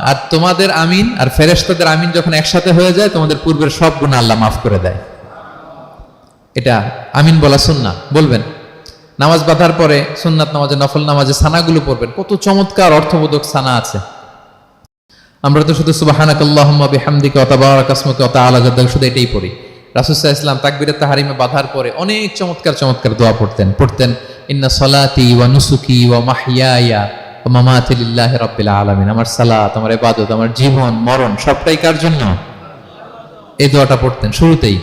আর তোমাদের আমিন আর ফেরেশতাদের আমিন যখন একসাথে হয়ে যায়, তোমাদের পূর্বের সব গুনাহ আল্লাহ মাফ করে দেয়। এটা আমিন বলা সুন্নাহ, বলবেন। নামাজ বাঁধার পরে সুন্নাত নামাজে, নফল নামাজে সানাগুলো পড়বেন। কত চমৎকার অর্থবোধক সানা আছে। আমরা তো শুধু সুবহানাকাল্লাহুম্মা বিহামদিকা ওয়া তাবারাকা ইসমুকা ওয়া তাআলা জাদ্দুকা শুধু এটাই পড়ি। রাসূল সাল্লাল্লাহু আলাইহি ওয়াসাল্লাম তাকবীরে তাহরিমে বাঁধার পরে অনেক চমৎকার চমৎকার দোয়া পড়তেন। ইন্না সলাতি ওয়া নুসুকি ওয়া মাহইয়ায়া ওয়া মামাতি লিল্লাহি রাব্বিল আলামিন। আমার সালাত, আমার ইবাদত, আমার জীবন মরণ সবটাই কার জন্য? এই দোয়াটা পড়তেন শুরুতেই।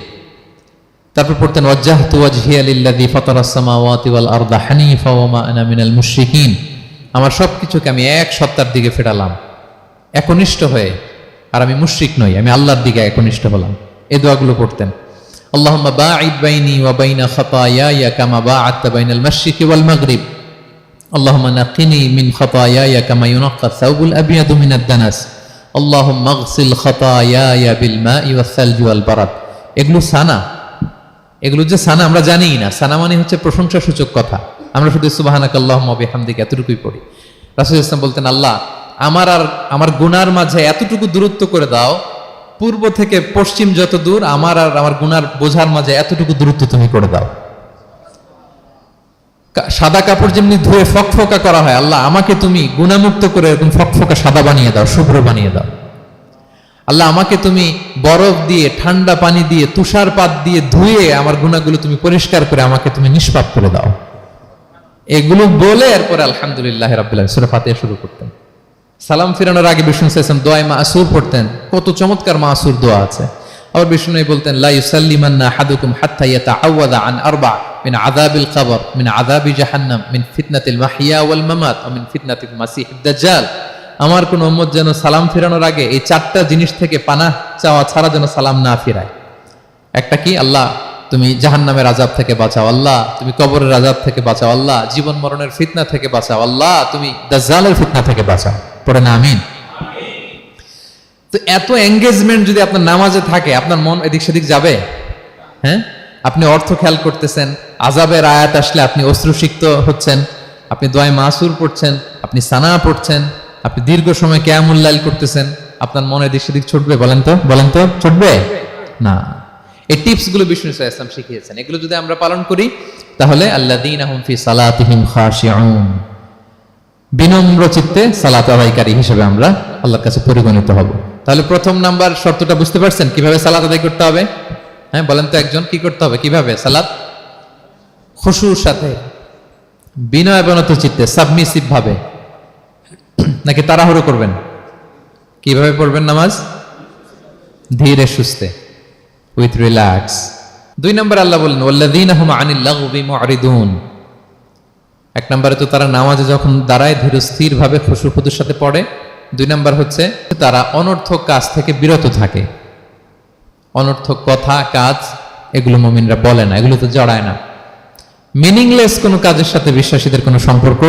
তারপর পড়তেন ওয়াজ্জাহতু ওয়াজহিয়া লিল্লাযী ফাতারাস সামাওয়াতি ওয়াল আরদা হানিফা ওয়া মা আনা মিনাল মুশরিকিন। আমার সবকিছুকে আমি এক সত্তার দিকে ফেরালাম, একনিষ্ঠ হয়ে। আর আমি মুশরিক নই, আমি আল্লাহর দিকে একনিষ্ঠ হলাম। এই দোয়াগুলো পড়তেন। আল্লাহুম্মা বাঈদ বাইনি ওয়া বাইনা খাতায়ায়া কামা বাআদতা বাইনাল মাশরিকি ওয়াল মাগরিব। আল্লাহুম্মা নাক্কিনি মিন খাতায়ায়া কামা ইউনাক্কা আস-সাওবুল আবয়াদু মিনাদ দানাস। আল্লাহুম্মা ইগসিল খাতায়ায়া বিল মাই ওয়াস সালজি ওয়াল বারাদ। এগুলো সানা, এগুলো যে সানা আমরা জানিই না। সানা মানে হচ্ছে প্রশংসা সূচক কথা। আমরা শুধু সুবহানাকাল্লাহুম্মা বিহামদিকা এতটুকুই পড়ি। রাসূল ইসলাম বলতেন, আল্লাহ আমার আর আমার গুনার মাঝে এতটুকু দূরত্ব করে দাও, পূর্ব থেকে পশ্চিম যত দূর, আমার আর আমার গুনার বোঝার মাঝে এতটুকু দূরত্ব তুমি করে দাও। সাদা কাপড় যেমনি ধুয়ে ফকফকা করা হয়, আল্লাহ আমাকে তুমি গুনামুক্ত করে এরকম ফকফকা সাদা বানিয়ে দাও, শুভ্র বানিয়ে দাও। আল্লাহ আমাকে তুমি বরফ দিয়ে, ঠান্ডা পানি দিয়ে, তুষারপাত দিয়ে ধুয়ে আমার গুনাহগুলো তুমি পরিষ্কার করে আমাকে তুমি নিষ্পাপ করে দাও। এগুলো বলে এরপরে আলহামদুলিল্লাহ রাব্বিল আলামিন সূরা ফাতিহা শুরু করতেন। সালাম ফিরানোর আগে বিষ্ণু সাল্লাল্লাহু আলাইহি ওয়াসাল্লাম দোয়া মাসুর পড়তেন। কত চমৎকার মাসুর দোয়া আছে। আবার বিষ্ণু বলতেন, লা ইউসাল্লিমান্না আহাদুকুম হাত্তা ইয়াতাআওয়াযা আন আরবা' মিন আযাবিল কবর, মিন আযাবি জাহান্নাম, মিন ফিতনাতিল মাহইয়া ওয়াল মামাত ওয়া মিন ফিতনাতিল মাসিহিদ দাজ্জাল। আমার কোন উম্মত যেন সালাম ফিরানোর আগে এই চারটা জিনিস থেকে পানাহ চাওয়া ছাড়া যেন সালাম না ফিরায়। একটা কি? আল্লাহ তুমি জাহান্নামের আযাব থেকে বাঁচাও, আল্লাহ তুমি কবরের আযাব থেকে বাঁচাও, আল্লাহ জীবন মরণের ফিতনা থেকে বাঁচাও, আল্লাহ তুমি দাজ্জালের ফিতনা থেকে বাঁচাও। পড়ে না আমিন? তো এত এঙ্গেজমেন্ট যদি আপনার নামাজে থাকে, আপনার মন এদিক সেদিক যাবে? হ্যাঁ, আপনি অর্থ খেয়াল করতেছেন, আযাবের আয়াত আসলে আপনি অশ্রুসিক্ত হচ্ছেন, আপনি দোয়ায়ে মাসুর পড়ছেন, আপনি সানা পড়ছেন, আপনি দীর্ঘ সময় কিয়ামুল লাইল করতেছেন, আপনার মনে এদিক সেদিক ছুটবে? বলেন তো ছুটবে না। এই টিপস গুলো বিষ্ণু সাল্লাল্লাহু আলাইহি ওয়াসাল্লাম শিখিয়েছেন। এগুলো যদি আমরা পালন করি, তাহলে আল্লাযীনা হুম ফি সালাতিহিম খাশিউন, বিনম্র চিত্তে সালাত আদায়কারী হিসেবে আমরা আল্লাহর কাছে পরিগণিত হব। তাহলে প্রথম নাম্বার শর্তটা বুঝতে পারছেন কিভাবে সালাত আদায় করতে হবে? হ্যাঁ, বলেন তো একজন, কি করতে হবে? কিভাবে সালাত? খুশুর সাথে, বিনয়বনত চিত্তে, সাবমিসিভ ভাবে, নাকি তাড়াহুড়ো করবেন? কিভাবে পড়বেন নামাজ? ধীরে সুস্থে, উইথ রিল্যাক্স। 2 নম্বর আল্লাহ বলেন ওয়াল্লাযীনা হুম আনিল লাগবি মুরিদুন। 1 নম্বরে তো তারা নামাজে যখন দাঁড়ায় ধীর স্থির ভাবে খুশুর সাথে পড়ে। 2 নম্বর হচ্ছে তারা অনর্থক কাজ থেকে বিরত থাকে। অনর্থক কথা, কাজ এগুলো মুমিনরা বলে না, এগুলো তো জড়ায় না। মিনিংলেস কোনো কাজের সাথে বিশ্বাসীদের কোনো সম্পর্ক,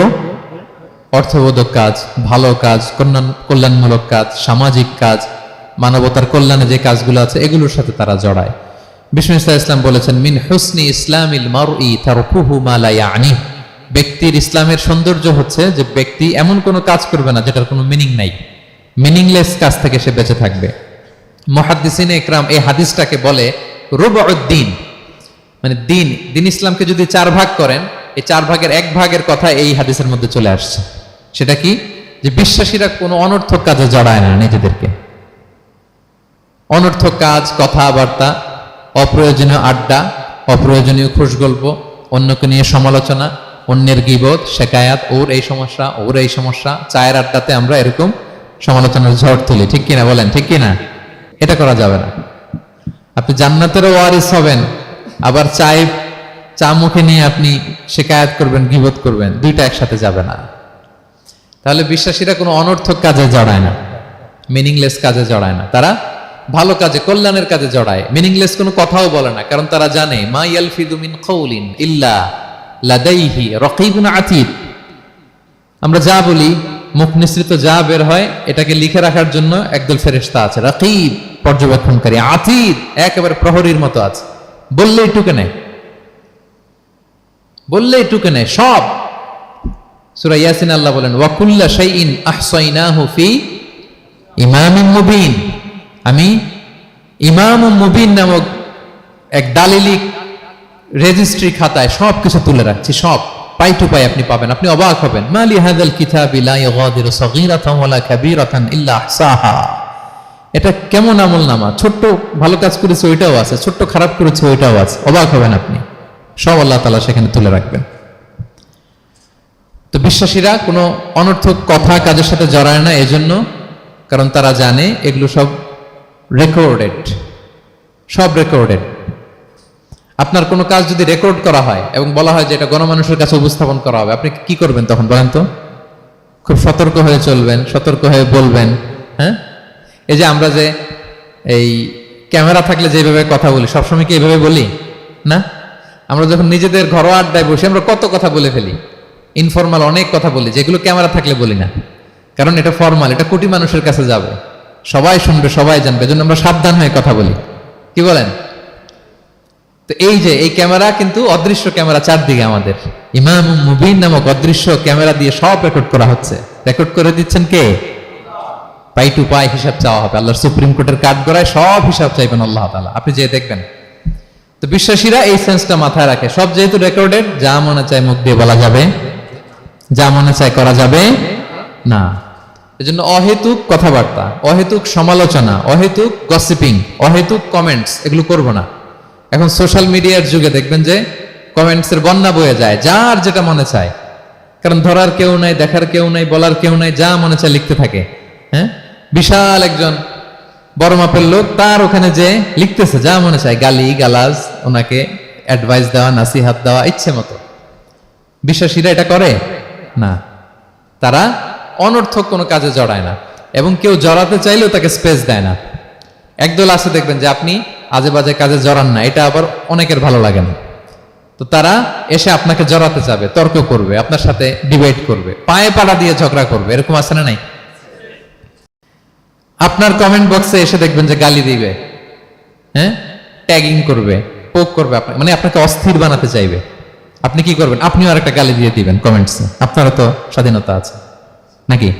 অর্থবোধক কাজ, ভালো কাজ, কল্যাণমূলক কাজ, সামাজিক কাজ, মানবতার কল্যাণে যে কাজগুলো আছে এগুলোর সাথে তারা জড়ায়। বিষ্ণু ইসলাম বলেছেন, মিন হুসনি ইসলামিল মারই তারকুহু মা লা ইয়ানি। ব্যক্তির ইসলামের সৌন্দর্য হচ্ছে যে ব্যক্তি এমন কোনো কাজ করবে না যেটার কোনো মিনিং নাই। মিনিংলেস কাজ থেকে সে বেঁচে থাকবে। মুহাদ্দিসিনে ইকরাম এই হাদিসটাকে বলে রুবউদ্দিন। মানে দিন দিন ইসলামকে যদি 4 ভাগ করেন, এই 4 ভাগের 1 ভাগের কথা এই হাদিসের মধ্যে চলে আসছে। সেটা কি? যে বিশ্বাসীরা কোনো অনর্থক কাজে জড়ায় না নিজেদেরকে। অনর্থক কাজ, কথাবার্তা, অপ্রয়োজনীয় আড্ডা, অপ্রয়োজনীয় খুশগল্প, অন্যকে নিয়ে সমালোচনা, অন্যের গীবত, শেকায়াত, ওর এই সমস্যা, ওর এই সমস্যা, চায়ের আড্ডাতে আমরা এরকম সমালোচনার ঝড় তুলি, ঠিক কিনা বলেন? ঠিক কিনা? এটা করা যাবে না। আপনি জান্নাতেরও ওয়ারিস হবেন, আবার চা মুখে নিয়ে আপনি শেকায়াত করবেন, গীবত করবেন, দুইটা একসাথে যাবে না। তাহলে বিশ্বাসীরা কোনো অনর্থক কাজে জড়ায় না, মিনিংলেস কাজে জড়ায় না। তারা ভালো কাজে, কল্যাণের কাজে জড়ায়। মিনিংলেস কোনো কথাও বলে না, কারণ তারা জানে মা ইয়ালফিদু মিন কাউলিন ইল্লা লাদাইহি রাকিবুন আতীদ। আমরা যা বলি, মুখ নিঃসৃত যা বের হয়, এটাকে লিখে রাখার জন্য একদল ফেরেশতা আছে, রাকিব পর্যবেক্ষণকারী, আতীদ একেবারে প্রহরীর মতো আছে। বললেই টুকে নেয়, বললেই টুকে নেয় সব। সূরা ইয়াসিন আল্লাহ বলেন ওয়া কুল্লা শাইইন আহসাইনাহু ফি ইমামিন মুবিন। আমি ইমামুম মুবিন নামক এক দালিলিক রেজিস্ট্রি খাতায় সব কিছু তুলে রাখছি, সব পাই টু পাই আপনি পাবেন। আপনি অবাক হবেন, মালি হাযাল কিতাবি লা ইগাদিরু সাগীরাতান ওয়ালা কাবীরাতান ইল্লা আহসাহা। এটা কেমন আমলনামা, ছোট্ট ভালো কাজ করেছে ওইটাও আছে, ছোট্ট খারাপ করেছে ওইটাও আছে। অবাক হবেন আপনি, সব আল্লাহ তাআলা সেখানে তুলে রাখবেন। তো বিশ্বাসীরা কোনো অনর্থক কথা কাজের সাথে জড়ায় না, এজন্য কারণ তারা জানে এগুলো সব রেকর্ডেড, সব রেকর্ডেড। আপনার কোনো কাজ যদি রেকর্ড করা হয় এবং বলা হয় যে এটা গণমানুষের কাছে উপস্থাপন করা হবে, আপনি কি করবেন তখন বলেন তো? খুব সতর্ক হয়ে চলবেন, সতর্ক হয়ে বলবেন। হ্যাঁ, এই যে আমরা যে এই ক্যামেরা থাকলে যেভাবে কথা বলি, সবসময় কি এইভাবে বলি না? আমরা যখন নিজেদের ঘরোয়া আড্ডায় বসে আমরা কত কথা বলে ফেলি, ইনফরমাল অনেক কথা বলি, যেগুলো ক্যামেরা থাকলে বলি না, কারণ এটা ফরমাল, এটা কোটি মানুষের কাছে যাবে, সবাই শুনবে, সবাই জানবে, এজন্য আমরা সাবধান হয়ে কথা বলি। কি বলেন? তো এই যে এই ক্যামেরা কিন্তু অদৃশ্য ক্যামেরা চারদিকে আমাদের, ইমামুম মুবিন নামক অদৃশ্য ক্যামেরা দিয়ে সব রেকর্ড করা হচ্ছে। রেকর্ড করে দিচ্ছেন কে? পাই টু পাই হিসাব চাওয়া হবে। আল্লাহর সুপ্রিম কোর্টের কাঠগড়ায় সব হিসাব চাইবেন আল্লাহ তাআলা, আপনি যে দেখবেন। তো বিশ্বাসীরা এই সেন্সটা মাথায় রাখে, সব যেহেতু রেকর্ডেড, যা মনে চায় মুখ দিয়ে বলা যাবে, যা মনে চায় করা যাবে না। এজন্য অহেতুক কথাবার্তা, অহেতুক সমালোচনা, অহেতুক গসিপিং, অহেতুক কমেন্টস এগুলো করব না। এখন সোশ্যাল মিডিয়ার যুগে দেখবেন যে কমেন্টসের বন্যা বয়ে যায়, যার যেটা মনে চায়, কারণ ধরার কেউ নাই, দেখার কেউ নাই, বলার কেউ নাই, যা মনে চায় লিখতে থাকে। হ্যাঁ, বিশাল একজন বড় মাপের লোক, তার ওখানে যে লিখতেছে যা মনে চায়, গালি গালাজ, ওনাকে অ্যাডভাইস দেওয়া, নাসিহাত দেওয়া ইচ্ছে মতো। বিশ্বাসীরা এটা করে না, তারা অনর্থক কোনো কাজে জড়ায় না, এবং কেউ জড়াতে চাইলেও তাকে স্পেস দেয় না। একদল আছে দেখবেন যে আপনি আজে বাজে কাজে জড়ান না, এটা আবার অনেকের ভালো লাগে না। তো তারা এসে আপনাকে জড়াতে চাবে, তর্ক করবে, আপনার সাথে ডিবেট করবে, পায়ে পাড়া দিয়ে ঝগড়া করবে, এরকম আছে না নাই? আপনার কমেন্ট বক্সে এসে দেখবেন যে গালি দিবে, হ্যাঁ, ট্যাগিং করবে, পোক করবে, মানে আপনাকে অস্থির বানাতে চাইবে। আপনি কি করবেন? আপনিও আরেকটা গালি দিয়ে দিবেন কমেন্টসে, আপনারও তো স্বাধীনতা আছে নাকি?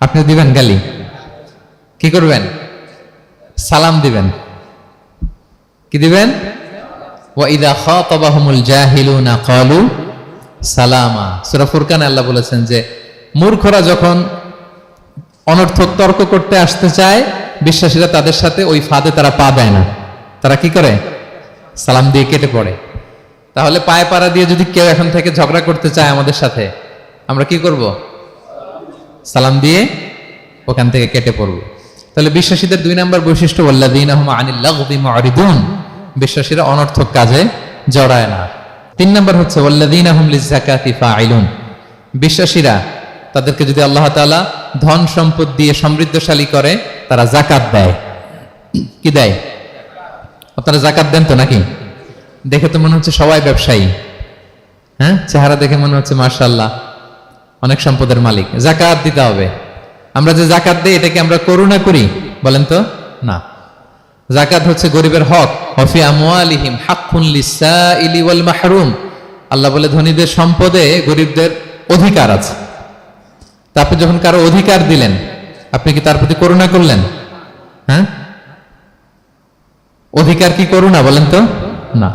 আপনিও দিবেন গালি, কি করবেন? সালাম দিবেন। কি দিবেন? ওয়া ইযা খাতাবাহুমুল জাহিলুনা ক্বালু সালামা। সূরা ফুরকানে আল্লাহ বলেছেন যে মূর্খরা যখন অনর্থক তর্ক করতে আসতে চায়, বিশ্বাসীরা তাদের সাথে ওই ফাঁদে তারা পা দেয় না, তারা কি করে? সালাম দিয়ে কেটে পড়ে। তাহলে পায়ে পাড়া দিয়ে যদি কেউ এখন থেকে ঝগড়া করতে চায় আমাদের সাথে, আমরা কি করব? সালাম দিয়ে ওখান থেকে কেটে পড়ব। তাহলে বিশ্বাসীদের 2 নম্বর বৈশিষ্ট্য, ওয়াল্লাযীনা হুম আনিল লাগবি মুরিদুন, বিশ্বাসীরা অনর্থক কাজে জড়ায় না। 3 নম্বর হচ্ছে ওয়াল্লাযীনা হুম লিযাকাতি ফাইলুন, বিশ্বাসীরা তাদেরকে যদি আল্লাহ তাআলা ধন সম্পদ দিয়ে সমৃদ্ধশালী করে, তারা যাকাত দেয়। কি দেয়? আপনারা যাকাত দেন তো নাকি? দেখে তো মনে হচ্ছে সবাই ব্যবসায়ী, হ্যাঁ, চেহারা দেখে মনে হচ্ছে মাশাআল্লাহ অনেক সম্পদের মালিক। যাকাত দিতে হবে। আমরা যে যাকাত দেই, এটাকে আমরা করুণা করি বলেন তো? না, যাকাত হচ্ছে গরিবের হক। ওয়াফি আমওয়ালিহিম হাক্কুন লিসাইলি ওয়াল মাহরুম, আল্লাহ বলে ধনীদের সম্পদে গরিবদের অধিকার আছে। তা আপনি যখন কারো অধিকার দিলেন, আপনি কি তার প্রতি করুণা করলেন? হ্যাঁ, অধিকার কি করুণা বলেন তো? না,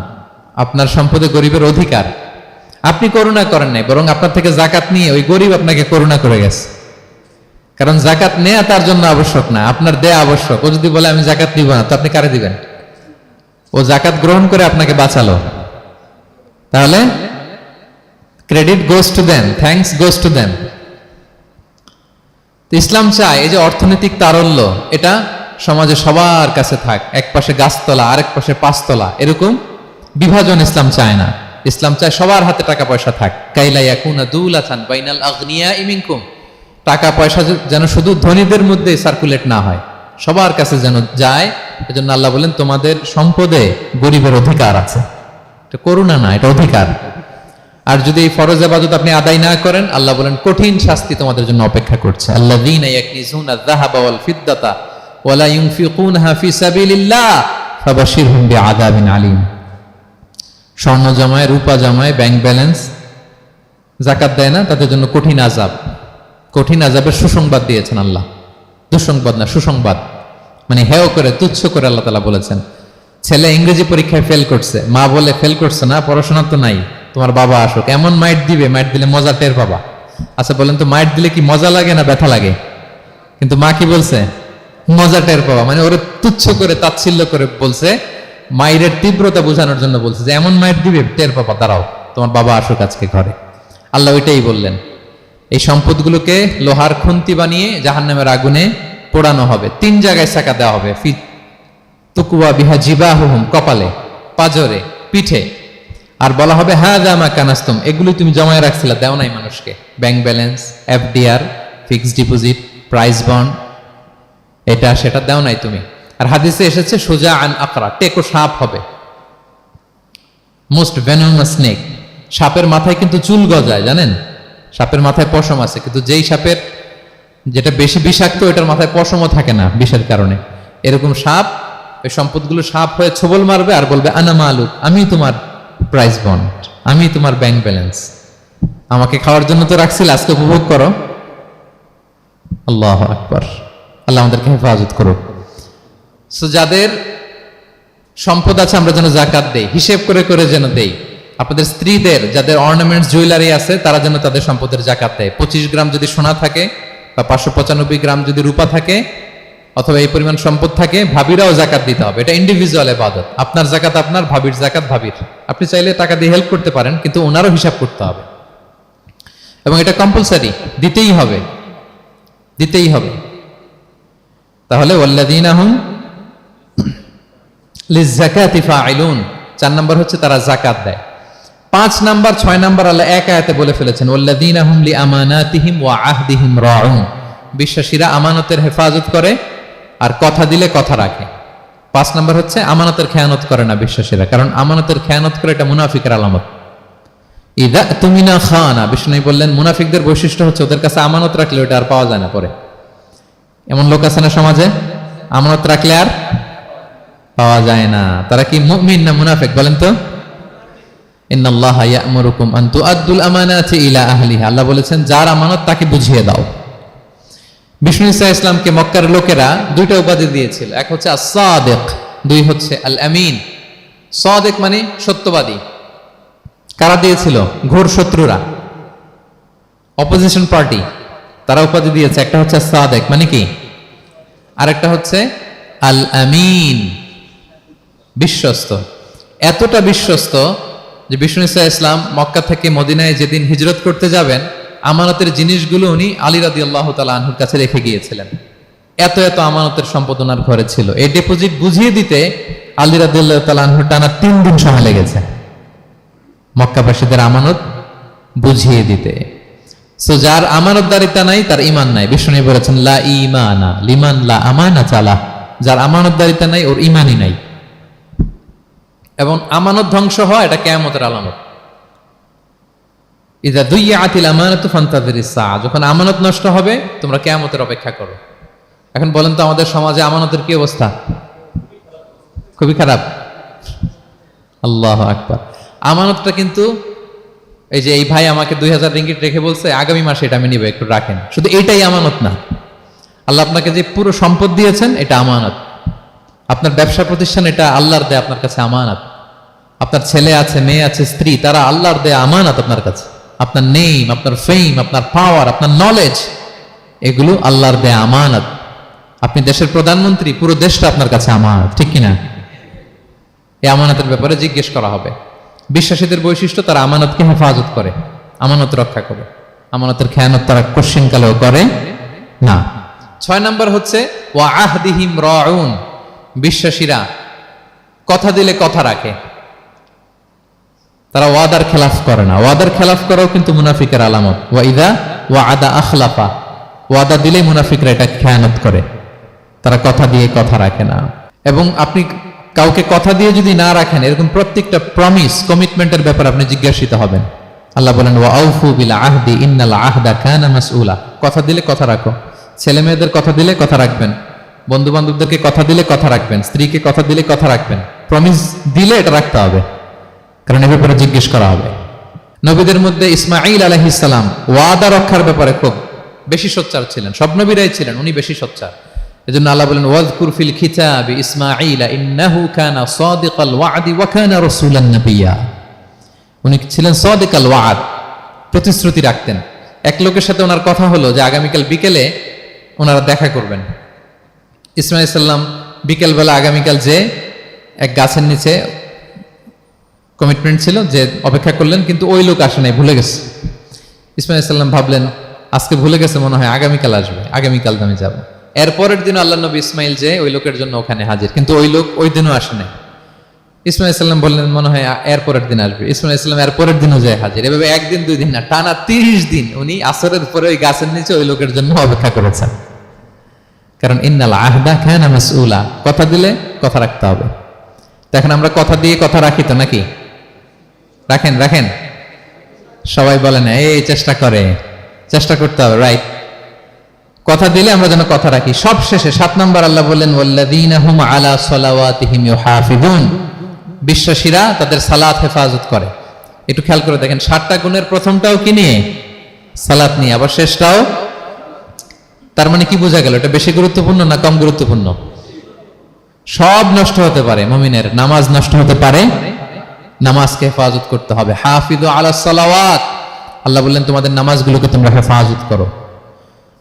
আপনার সম্পদে গরিবের অধিকার। আপনি করুণা করেন নাই, বরং আপনার থেকে জাকাত নিয়ে ওই গরিব আপনাকে করুণা করে গেছে। কারণ জাকাত নেয়া তার জন্য আবশ্যক না, আপনার দেয়া আবশ্যক। ও যদি বলে আমি জাকাত দিব না, তো আপনি কারে দিবেন? ও জাকাত গ্রহণ করে আপনাকে বাঁচালো। তাহলে credit goes to them, thanks goes to them. Islam চায় এই যে অর্থনৈতিক তারল্য, এটা সমাজে সবার কাছে থাক। এক পাশে গাছতলা, আরেক পাশে পাঁচতলা, এরকম বিভাজন ইসলাম চায় না। ইসলাম চায় সবার হাতে টাকা পয়সা থাক। কাইলা ইয়াকুনা দুলাতান বাইনাল আগনিয়াই মিনকুম, টাকা পয়সা যেন শুধু ধনীদের মধ্যে সার্কুলেট না হয়, সবার কাছে যেন যায়। এজন্য আল্লাহ বলেন তোমাদের সম্পদে গরিবের অধিকার আছে। এটা করুণা না, এটা অধিকার। আর যদি এই ফরজ ইবাদত আপনি আদায় না করেন, আল্লাহ বলেন কঠিন শাস্তি তোমাদের জন্য অপেক্ষা করছে। আল্লাযীনা ইয়াকনিজুনা আয-যাহাবা ওয়াল ফিদ্দাতা ওয়া লা ইউনফিকুনহা ফি সাবিলিল্লাহ ফাবাশশিরহুম বিআযাবিন আলীম। স্বর্ণ জমায়, রূপা জমায়, ব্যাংক ব্যালেন্স, যাকাত দেয় না, তাদের জন্য কঠিন আযাব, কঠিন আযাবের সুসংবাদ দিয়েছেন আল্লাহ। দুঃসংবাদ না, সুসংবাদ। মানে হেয় করে, তুচ্ছ করে আল্লাহ তাআলা বলেছেন। ছেলে ইংরেজি পরীক্ষায় ফেল করছে, মা বলে ফেল করছে না, পড়াশোনা তো নাই, তোমার বাবা আসুক, এমন মাইট দিবে, মাইট দিলে মজা টের পাবা। আচ্ছা বলেন তো, মাইট দিলে কি মজা লাগে না ব্যথা লাগে? কিন্তু মা কি বলছে? মজা টের পাবা। মানে ওরে তুচ্ছ করে, তাচ্ছিল্য করে বলছে, মায়ের তীব্রতা বোঝানোর জন্য বলছে যে এমন মাইট দিবে, টের পাবা, দাঁড়াও, তোমার বাবা আসুক আজকে ঘরে। আল্লাহ ওইটাই বললেন। এই সম্পদগুলোকে লোহার খুন্তি বানিয়ে জাহান্নামের আগুনে পোড়ানো হবে। 3 জায়গায় ছাকা দেওয়া হবে। তুকুয়া বিহা জিবাহুহুম, কপালে, পাজরে, পিঠে। আর বলা হবে হাযা মা কানাস্তুম, এগুলো তুমি জমায় রাখছিলা, দাও নাই মানুষকে। Bank balance, FDR, fixed deposit, price bond, এটা সেটা দাও নাই তুমি। আর হাদিসে এসেছে সুজা আন আকরা, টেকো সাপ হবে, মোস্ট ভেনোমাস স্নেক। সাপের মাথায় কিন্তু চুল গজায়, জানেন? সাপের মাথায় পশম আছে, কিন্তু যেই সাপের যেটা বেশি বিষাক্ত, এটার মাথায় পশমও থাকে না বিষের কারণে। এরকম সাপ ওই সম্পদগুলো সাপ হয়ে ছোবল মারবে আর বলবে আনা মালুক, আমি তোমার প্রাইস বন্ড, আমি তোমার ব্যাংক ব্যালেন্স, আমাকে খাওয়ার জন্য তো রাখছিল, আজকে উপভোগ করো। আল্লাহু আকবার। আল্লাহ আমাদেরকে হেফাজত করুক। সো যাদের সম্পদ আছে আমরা যেন যাকাত দেই, হিসেব করে করে যেন দেই। আপনাদের স্ত্রীদের যাদের অর্নামেন্টস, জুয়েলারি আছে, তারা যেন তাদের সম্পদের যাকাত দেয়। 25 গ্রাম যদি সোনা থাকে বা 595 গ্রাম যদি রূপা থাকে, অথবা এই পরিমাণ সম্পদ থাকে, ভাবিরাও যাকাত দিতে হবে। এটা ইন্ডিভিজুয়াল ইবাদত। আপনার যাকাত আপনার, ভাবির যাকাত ভাবির। আপনি চাইলে টাকা দিয়ে হেল্প করতে পারেন, কিন্তু ওনারও হিসাব করতে হবে এবং এটা কম্পালসারি, দিতেই হবে, দিতেই হবে। তাহলে ওয়াল্লাযীনা হুম লিয-যাকাতি ফাঈলুন, 4 নাম্বার হচ্ছে তারা যাকাত দেয়। 5 নাম্বার 6 নাম্বার আল্লাহ এক আয়াতে বলে ফেলেছেন, ওয়াল্লাযীনা হুম লিআমানাতিহিম ওয়া আহদিহিম রাউন, বিশ্বাসীরা আমানতের হেফাজত করে আর কথা দিলে কথা রাখে। 5 নাম্বার হচ্ছে আমানতের খেয়ানত করে না বিশ্বাসীরা, কারণ আমানতের খেয়ানত করে এটা মুনাফিকের আলামত। ইযা তুমিনা খানা, বিষ্ণু বললেন মুনাফিকদের বৈশিষ্ট্য হচ্ছে ওদের কাছে আমানত রাখলে ওটা আর পাওয়া যায় না পরে। এমন লোক আছে না সমাজে, আমানত রাখলে আর পাওয়া যায় না। তারা কি মুমিন না মুনাফিক বলেন তো? ইন্নাল্লাহা ইয়া'মুরুকুম আন তুআদ্দুল আমানাতি ইলা আহলিহা, আল্লাহ বলেছেন যার আমানত তাকে বুঝিয়ে দাও। বিষ্ণু ঈসা ইসলামকে মক্কার লোকেরা 2টা উপাধি দিয়েছিল, এক হচ্ছে আস-সাদিক, 2 হচ্ছে আল-আমিন। সাদিক মানে সত্যবাদী। কারা দিয়েছিল? ঘোর শত্রুরা, অপোজিশন পার্টি, তারা উপাধি দিয়েছে। একটা হচ্ছে সাদিক মানে কি, আর একটা হচ্ছে আল-আমিন, বিশ্বস্ত। এতটা বিশ্বস্ত যে বিষ্ণু ঈসা ইসলাম মক্কা থেকে মদিনায় যেদিন হিজরত করতে যাবেন, আমানতের জিনিসগুলো উনি আলী রাদিয়াল্লাহু তাআলা আনহুর কাছে রেখে গিয়েছিলেন। এত এত আমানতের সম্পদ ওনার ঘরে ছিল। এই ডিপোজিট বুঝিয়ে দিতে আলী রাদিয়াল্লাহু তাআলা আনহুর টানা 3 দিন সময় লেগেছে, মক্কাবাসীদের আমানত বুঝিয়ে দিতে। সো যার আমানতদারিতা নাই তার ঈমান নাই। বিষ্ণু বলেছেন লা ঈমানা লিমান লা আমানাতা লাহ, যার আমানতদারিতা নাই ওর ঈমানই নাই। এবং আমানত ধ্বংস হওয়া এটা কিয়ামতের আলামত। ইযা দুইয়াতিল আমানাতু ফান্তাযিরিস সাআ, যখন আমানত নষ্ট হবে তোমরা কিয়ামতের অপেক্ষা করো। এখন বলেন তো আমাদের সমাজে আমানতের কি অবস্থা? খুবই খারাপ। আল্লাহু আকবার। আমানতটা কিন্তু এই যে এই ভাই আমাকে 2000 রিঙ্গিট রেখে বলছে আগামী মাসে এটা আমি নিব, একটু রাখেন, শুধু এটাই আমানত না। আল্লাহ আপনাকে যে পুরো সম্পদ দিয়েছেন এটা আমানত। আপনার ব্যবসা প্রতিষ্ঠান এটা আল্লাহর দেয়া আপনার কাছে আমানত। আপনার ছেলে আছে, মেয়ে আছে, স্ত্রী, তারা আল্লাহর দেয়া আমানত আপনার কাছে। আপনার নেম, আপনার ফেম, আপনার পাওয়ার, আপনার নলেজ, এগুলো আল্লাহর দেয়া আমানত। আপনি দেশের প্রধানমন্ত্রী, পুরো দেশটা আপনার কাছে আমানত, ঠিক কিনা? এই আমানতের ব্যাপারে জিজ্ঞেস করা হবে। বিশ্বাসীদের বৈশিষ্ট্য, তারা আমানতকে হেফাজত করে, আমানত রক্ষা করে, আমানতের খেয়ানত তারা কোশ্চিন কালেও করে না। 6 নম্বর হচ্ছে ওয়া আহদিহিম রাউন, বিশ্বাসীরা কথা দিলে কথা রাখে, তারা ওয়াদার খেলাফ করে না। ওয়াদার খেলাফ করাও কিন্তু মুনাফিকের আলামত। ওয়া ইদা ওয়াদা আখলাফা, ওয়াদা দিলে মুনাফিকরা এটা খেয়ানত করে, তারা কথা দিয়ে কথা রাখে না। এবং আপনি কাউকে কথা দিয়ে যদি না রাখেন, এরকম প্রত্যেকটা প্রমিস, কমিটমেন্টের ব্যাপারে আপনি জিজ্ঞাসিত হবেন। আল্লাহ বলেন ওয়া আউফু বিল আহদি ইন্নাল আহদা কানা মাসউলা, কথা দিলে কথা রাখো। ছেলে মেয়েদের কথা দিলে কথা রাখবেন, বন্ধু বান্ধবদেরকে কথা দিলে কথা রাখবেন, স্ত্রীকে কথা দিলে কথা রাখবেন। প্রমিস দিলে এটা রাখতে হবে, কারণ এ ব্যাপারে জিজ্ঞেস করা হবে। নবীদের মধ্যে ইসমাঈল আলাইহিস সালাম ওয়াদা রক্ষার ব্যাপারে খুব বেশি সোচ্চার ছিলেন। সব নবীরাই ছিলেন, উনি বেশি সোচ্চার। এজন্য আল্লাহ বলেন ওয়াজকুর ফিল কিতাবি ইসমাঈল ইন্নাহু কানা সাদিকাল ওয়াদি ওয়া কানা রাসূলান নাবিয়্যা। উনি ছিলেন সাদিকাল ওয়াদ, প্রতিশ্রুতি রাখতেন। এক লোকের সাথে ওনার কথা হলো যে আগামীকাল বিকেলে ওনারা দেখা করবেন। ইসমাঈল সাল্লাম বিকেলবেলা আগামীকাল যে এক গাছের নিচে কমিটমেন্ট ছিল, যে অপেক্ষা করলেন, কিন্তু ওই লোক আসে নাই, ভুলে গেছে। ইসমাঈল সাল্লাম ভাবলেন আজকে ভুলে গেছে, মনে হয় আগামীকাল আসবে, আগামীকাল আমি যাব। এরপরের দিন আল্লাহ নবী ইসমাইল যে ওই লোকের জন্য ওখানে হাজির, কিন্তু ওই লোক ওই দিনও আসে নাই। ইসমাইল সাল্লাম বললেন মনে হয় এরপরের দিন আসবে। ইসমাইল সাল্লাম এরপরের দিনও যায় হাজির। এভাবে একদিন দুই দিন না, টানা 30 দিন উনি আসরের পরে ওই গাছের নিচে ওই লোকের জন্য অপেক্ষা করেছেন। কারণ ইন্নাল আহদা কানা মাসউলা, কথা দিলে কথা রাখতে হবে। দেখেন আমরা কথা দিয়ে কথা রাখি তো নাকি? রাখেন রাখেন, সবাই বলে না, এই চেষ্টা করতে হবে, রাইট? কথা দিলে আমরা যেন কথা রাখি। সব শেষে 7 নম্বর আল্লাহ বললেন ওয়াল্লাযীনা হুম আলা সালাওয়াতিহিম ইউহাফিজুন, বিশ্বাসীরা তাদের সালাত হেফাজত করে। একটু খেয়াল করে দেখেন, 7টা গুণের প্রথমটাও কি নিয়ে? সালাত নিয়ে, আবার শেষটাও। তার মানে কি বোঝা গেল? এটা বেশি গুরুত্বপূর্ণ না কম গুরুত্বপূর্ণ? সব নষ্ট হতে পারে, মুমিনের নামাজ নষ্ট হতে পারে, নামাজকে হেফাজত করতে হবে। হাফিজু আলা সালাওয়াত, আল্লাহ বললেন তোমাদের নামাজগুলোকে তোমরা হেফাজত করো।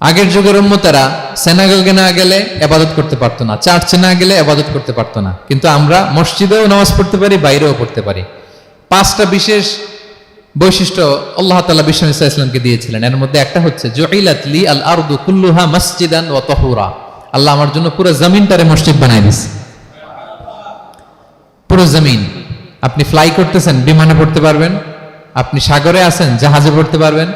আগের যুগের উম্মতেরা সিনাগোগে না গেলে ইবাদত করতে পারতো না, চার্চে না গেলে ইবাদত করতে পারতো না, কিন্তু আমরা মসজিদেও নামাজ পড়তে পারি, বাইরেও পড়তে পারি। 5টা বিশেষ বৈশিষ্ট্য আল্লাহ তাআলা বিশ্বনবী সাল্লাল্লাহু আলাইহি ওয়াসাল্লামকে দিয়েছিলেন। এর মধ্যে একটা হচ্ছে জুইলাত লি আল আরদু কুল্লুহা মসজিদান ওয়া তাহুরা, আল্লাহ আমার জন্য পুরো জমিনটারে মসজিদ বানায় দিয়েছে। পুরো জমিন, আপনি ফ্লাই করতেছেন, বিমানে পড়তে পারবেন, আপনি সাগরে আছেন, জাহাজে পড়তে পারবেন,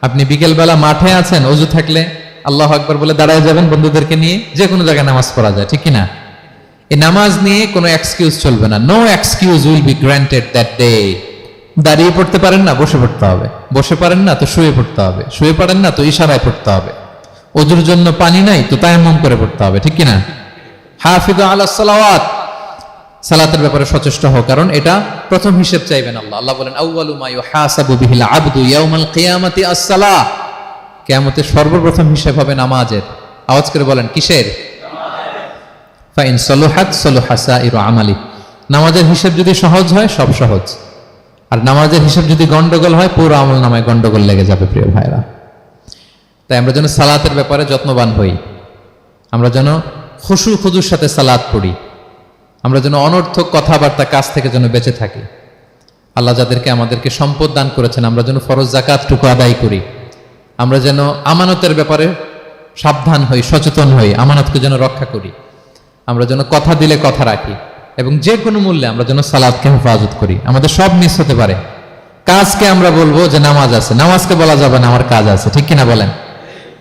আপনি বিকেলবেলা মাঠে আছেন, ওযু থাকলে আল্লাহু আকবার বলে দাঁড়ায় যাবেন, বন্ধুদেরকে নিয়ে যে কোনো জায়গায় নামাজ পড়া যায়, ঠিক কিনা? এই নামাজ নিয়ে কোনো এক্সকিউজ চলবে না। No excuse will be granted that day. দাঁড়িয়ে পড়তে পারেন না, বসে পড়তে হবে। বসে পারেন না তো শুয়ে পড়তে হবে। শুয়ে পারেন না তো ইশারায় পড়তে হবে। ওযুর জন্য পানি নাই তো তায়াম্মুম করে পড়তে হবে, ঠিক কিনা? হাফিজু আলাস সালাওয়াত, সালাতের ব্যাপারে সচেষ্ট হও, কারণ এটা প্রথম হিসেব চাইবেন আল্লাহ। আল্লাহ বলেন আউয়ালু মা ইউহাসাবু বিহিল আবদু ইয়াউমাল কিয়ামাতি আস-সালাহ, কিয়ামতের সর্বপ্রথম হিসেব হবে নামাজের। আওয়াজ করে বলেন কিসের? ফা ইন সালুহাত সালুহা সাইরু আমালি, নামাজের হিসেব যদি সহজ হয় সব সহজ, আর নামাজের হিসেব যদি গন্ডগোল হয় পুরো আমল নামায় গন্ডগোল লেগে যাবে। প্রিয় ভাইরা, তাই আমরা যেন সালাতের ব্যাপারে যত্নবান হই, আমরা যেন খুশু খুজুর সাথে সালাত পড়ি, আমরা যেন অনর্থক কথাবার্তা কাজ থেকে যেন বেঁচে থাকি। আল্লাহ যাদেরকে আমাদেরকে সম্পদ দান করেছেন, আমরা যেন ফরজ যাকাতটুকু আদায় করি, আমরা যেন আমানতের ব্যাপারে সাবধান হই, সচেতন হই, আমানতকে যেন রক্ষা করি, আমরা যেন কথা দিলে কথা রাখি, এবং যে কোনো মূল্যে আমরা যেন সালাতকে হেফাজত করি। আমাদের সব মিস হতে পারে। কাজকে আমরা বলবো যে নামাজ আছে, নামাজকে বলা যাবে না আমার কাজ আছে, ঠিক কিনা বলেন?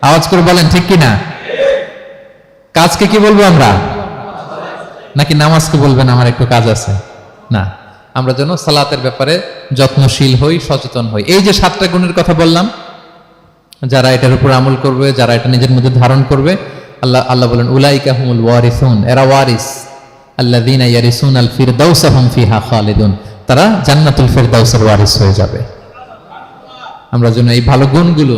আওয়াজ করে বলেন ঠিক কিনা? কাজকে কি বলবো আমরা? নাকি নামাজকে বলবেন আমার একটু কাজ আছে? না, আমরা যেন সালাতের ব্যাপারে যত্নশীল হই, সচেতন হই। এই যে 7টা গুণের কথা বললাম, যারা এটার উপর আমল করবে, যারা এটা নিজের মধ্যে ধারণ করবে, আল্লাহ বলেন উলাইকা হুমুল ওয়ারিসুন, এরা ওয়ারিস, আল্লাযীনা ইয়ারিসুনাল ফিরদাউসা হুম ফিহা খালিদুন, তারা জান্নাতুল ফিরদাউসের ওয়ারিস হয়ে যাবে। আমরা যেন এই ভালো গুণগুলো,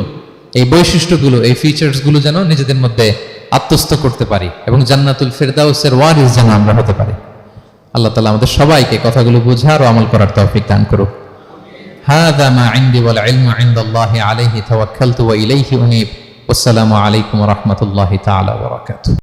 এই বৈশিষ্ট্যগুলো, এই ফিচার্সগুলো যেন নিজেদের মধ্যে আত্মস্থ করতে পারি, এবং জান্নাতুল ফিরদাউসের ওয়ারিস যেন আমরা হতে পারি। আল্লাহ তাআলা আমাদের সবাইকে কথাগুলো বোঝার ও আমল করার তৌফিক দান করুক। হাযা মা ইনদি ওয়াল ইলমু ইনদাল্লাহি আলাইহি তাওয়াক্কালতু ওয়া ইলাইহি উনীব। আসসালামু আলাইকুম ওয়া রাহমাতুল্লাহি তাআলা ওয়া বারাকাতুহু।